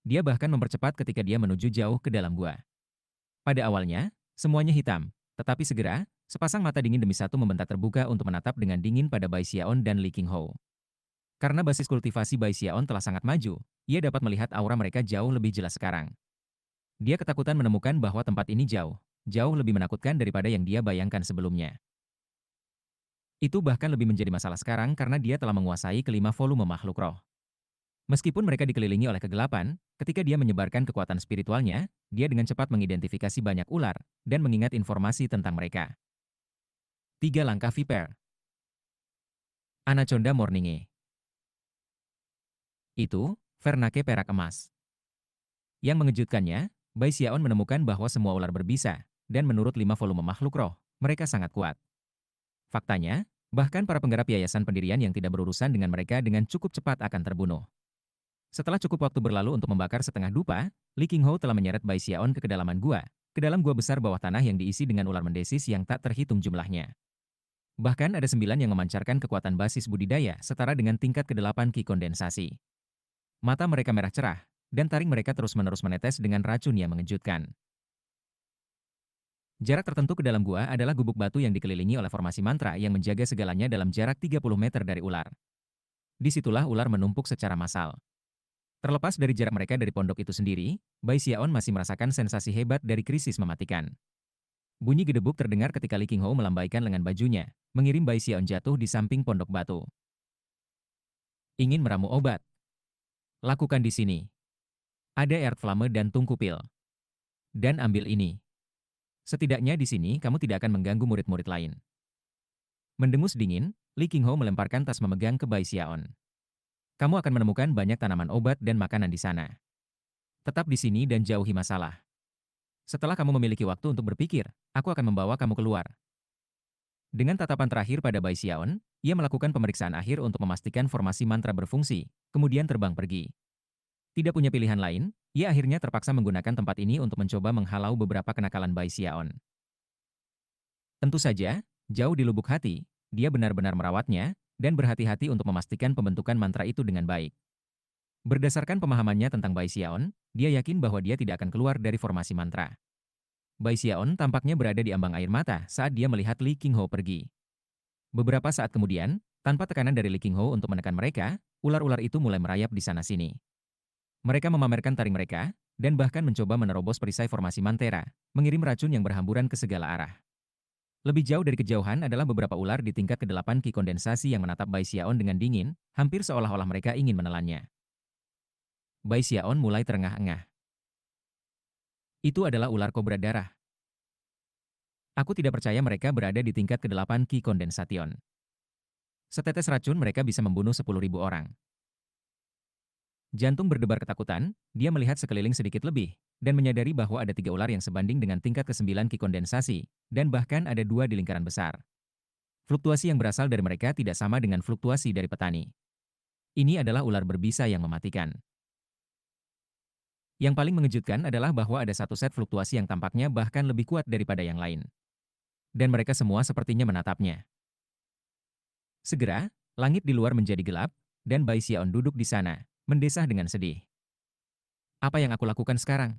Dia bahkan mempercepat ketika dia menuju jauh ke dalam gua. Pada awalnya, semuanya hitam, tetapi segera, sepasang mata dingin demi satu membentak terbuka untuk menatap dengan dingin pada Bai Xiaon dan Li Qinghou. Karena basis kultivasi Bai Xiaon telah sangat maju, ia dapat melihat aura mereka jauh lebih jelas sekarang. Dia ketakutan menemukan bahwa tempat ini jauh lebih menakutkan daripada yang dia bayangkan sebelumnya. Itu bahkan lebih menjadi masalah sekarang karena dia telah menguasai kelima volume makhluk roh. Meskipun mereka dikelilingi oleh kegelapan, ketika dia menyebarkan kekuatan spiritualnya, dia dengan cepat mengidentifikasi banyak ular dan mengingat informasi tentang mereka. 3 langkah Viper. Anaconda Morninge. Itu, Vernake perak emas. Yang mengejutkannya, Bai Xiaon menemukan bahwa semua ular berbisa, dan menurut 5 volume makhluk roh, mereka sangat kuat. Faktanya, bahkan para penggarap yayasan pendirian yang tidak berurusan dengan mereka dengan cukup cepat akan terbunuh. Setelah cukup waktu berlalu untuk membakar setengah dupa, Li Qinghou telah menyeret Bai Xiaon ke kedalaman gua, ke dalam gua besar bawah tanah yang diisi dengan ular mendesis yang tak terhitung jumlahnya. Bahkan ada 9 yang memancarkan kekuatan basis budidaya setara dengan tingkat ke-8 Ki kondensasi. Mata mereka merah cerah, dan taring mereka terus-menerus menetes dengan racun yang mengejutkan. Jarak tertentu ke dalam gua adalah gubuk batu yang dikelilingi oleh formasi mantra yang menjaga segalanya dalam jarak 30 meter dari ular. Disitulah ular menumpuk secara massal. Terlepas dari jarak mereka dari pondok itu sendiri, Bai Xiaon masih merasakan sensasi hebat dari krisis mematikan. Bunyi gedebuk terdengar ketika Li Qinghou melambaikan lengan bajunya, mengirim Bai Xiaon jatuh di samping pondok batu. Ingin meramu obat? Lakukan di sini. Ada Erdflamme dan tungku pil. Dan ambil ini. Setidaknya di sini kamu tidak akan mengganggu murid-murid lain. Mendengus dingin, Li Qinghou melemparkan tas memegang ke Bai Xiaon. Kamu akan menemukan banyak tanaman obat dan makanan di sana. Tetap di sini dan jauhi masalah. Setelah kamu memiliki waktu untuk berpikir, aku akan membawa kamu keluar. Dengan tatapan terakhir pada Bai Xiaon, ia melakukan pemeriksaan akhir untuk memastikan formasi mantra berfungsi, kemudian terbang pergi. Tidak punya pilihan lain, ia akhirnya terpaksa menggunakan tempat ini untuk mencoba menghalau beberapa kenakalan Bai Xiaon. Tentu saja, jauh di lubuk hati, dia benar-benar merawatnya, dan berhati-hati untuk memastikan pembentukan mantra itu dengan baik. Berdasarkan pemahamannya tentang Bai Xiaon, dia yakin bahwa dia tidak akan keluar dari formasi mantra. Bai Xiaon tampaknya berada di ambang air mata saat dia melihat Li Qinghou pergi. Beberapa saat kemudian, tanpa tekanan dari Li Qinghou untuk menekan mereka, ular-ular itu mulai merayap di sana-sini. Mereka memamerkan taring mereka, dan bahkan mencoba menerobos perisai formasi Mantera, mengirim racun yang berhamburan ke segala arah. Lebih jauh dari kejauhan adalah beberapa ular di tingkat ke-8 Ki kondensasi yang menatap Bai Xiaon dengan dingin, hampir seolah-olah mereka ingin menelannya. Bai Xiaon mulai terengah-engah. Itu adalah ular kobra darah. Aku tidak percaya mereka berada di tingkat ke-8 Ki kondensation. Setetes racun mereka bisa membunuh 10.000 orang. Jantung berdebar ketakutan, dia melihat sekeliling sedikit lebih, dan menyadari bahwa ada 3 ular yang sebanding dengan tingkat ke-9 Ki kondensasi, dan bahkan ada 2 di lingkaran besar. Fluktuasi yang berasal dari mereka tidak sama dengan fluktuasi dari petani. Ini adalah ular berbisa yang mematikan. Yang paling mengejutkan adalah bahwa ada satu set fluktuasi yang tampaknya bahkan lebih kuat daripada yang lain. Dan mereka semua sepertinya menatapnya. Segera, langit di luar menjadi gelap, dan Bai Xiaon duduk di sana, mendesah dengan sedih. Apa yang aku lakukan sekarang?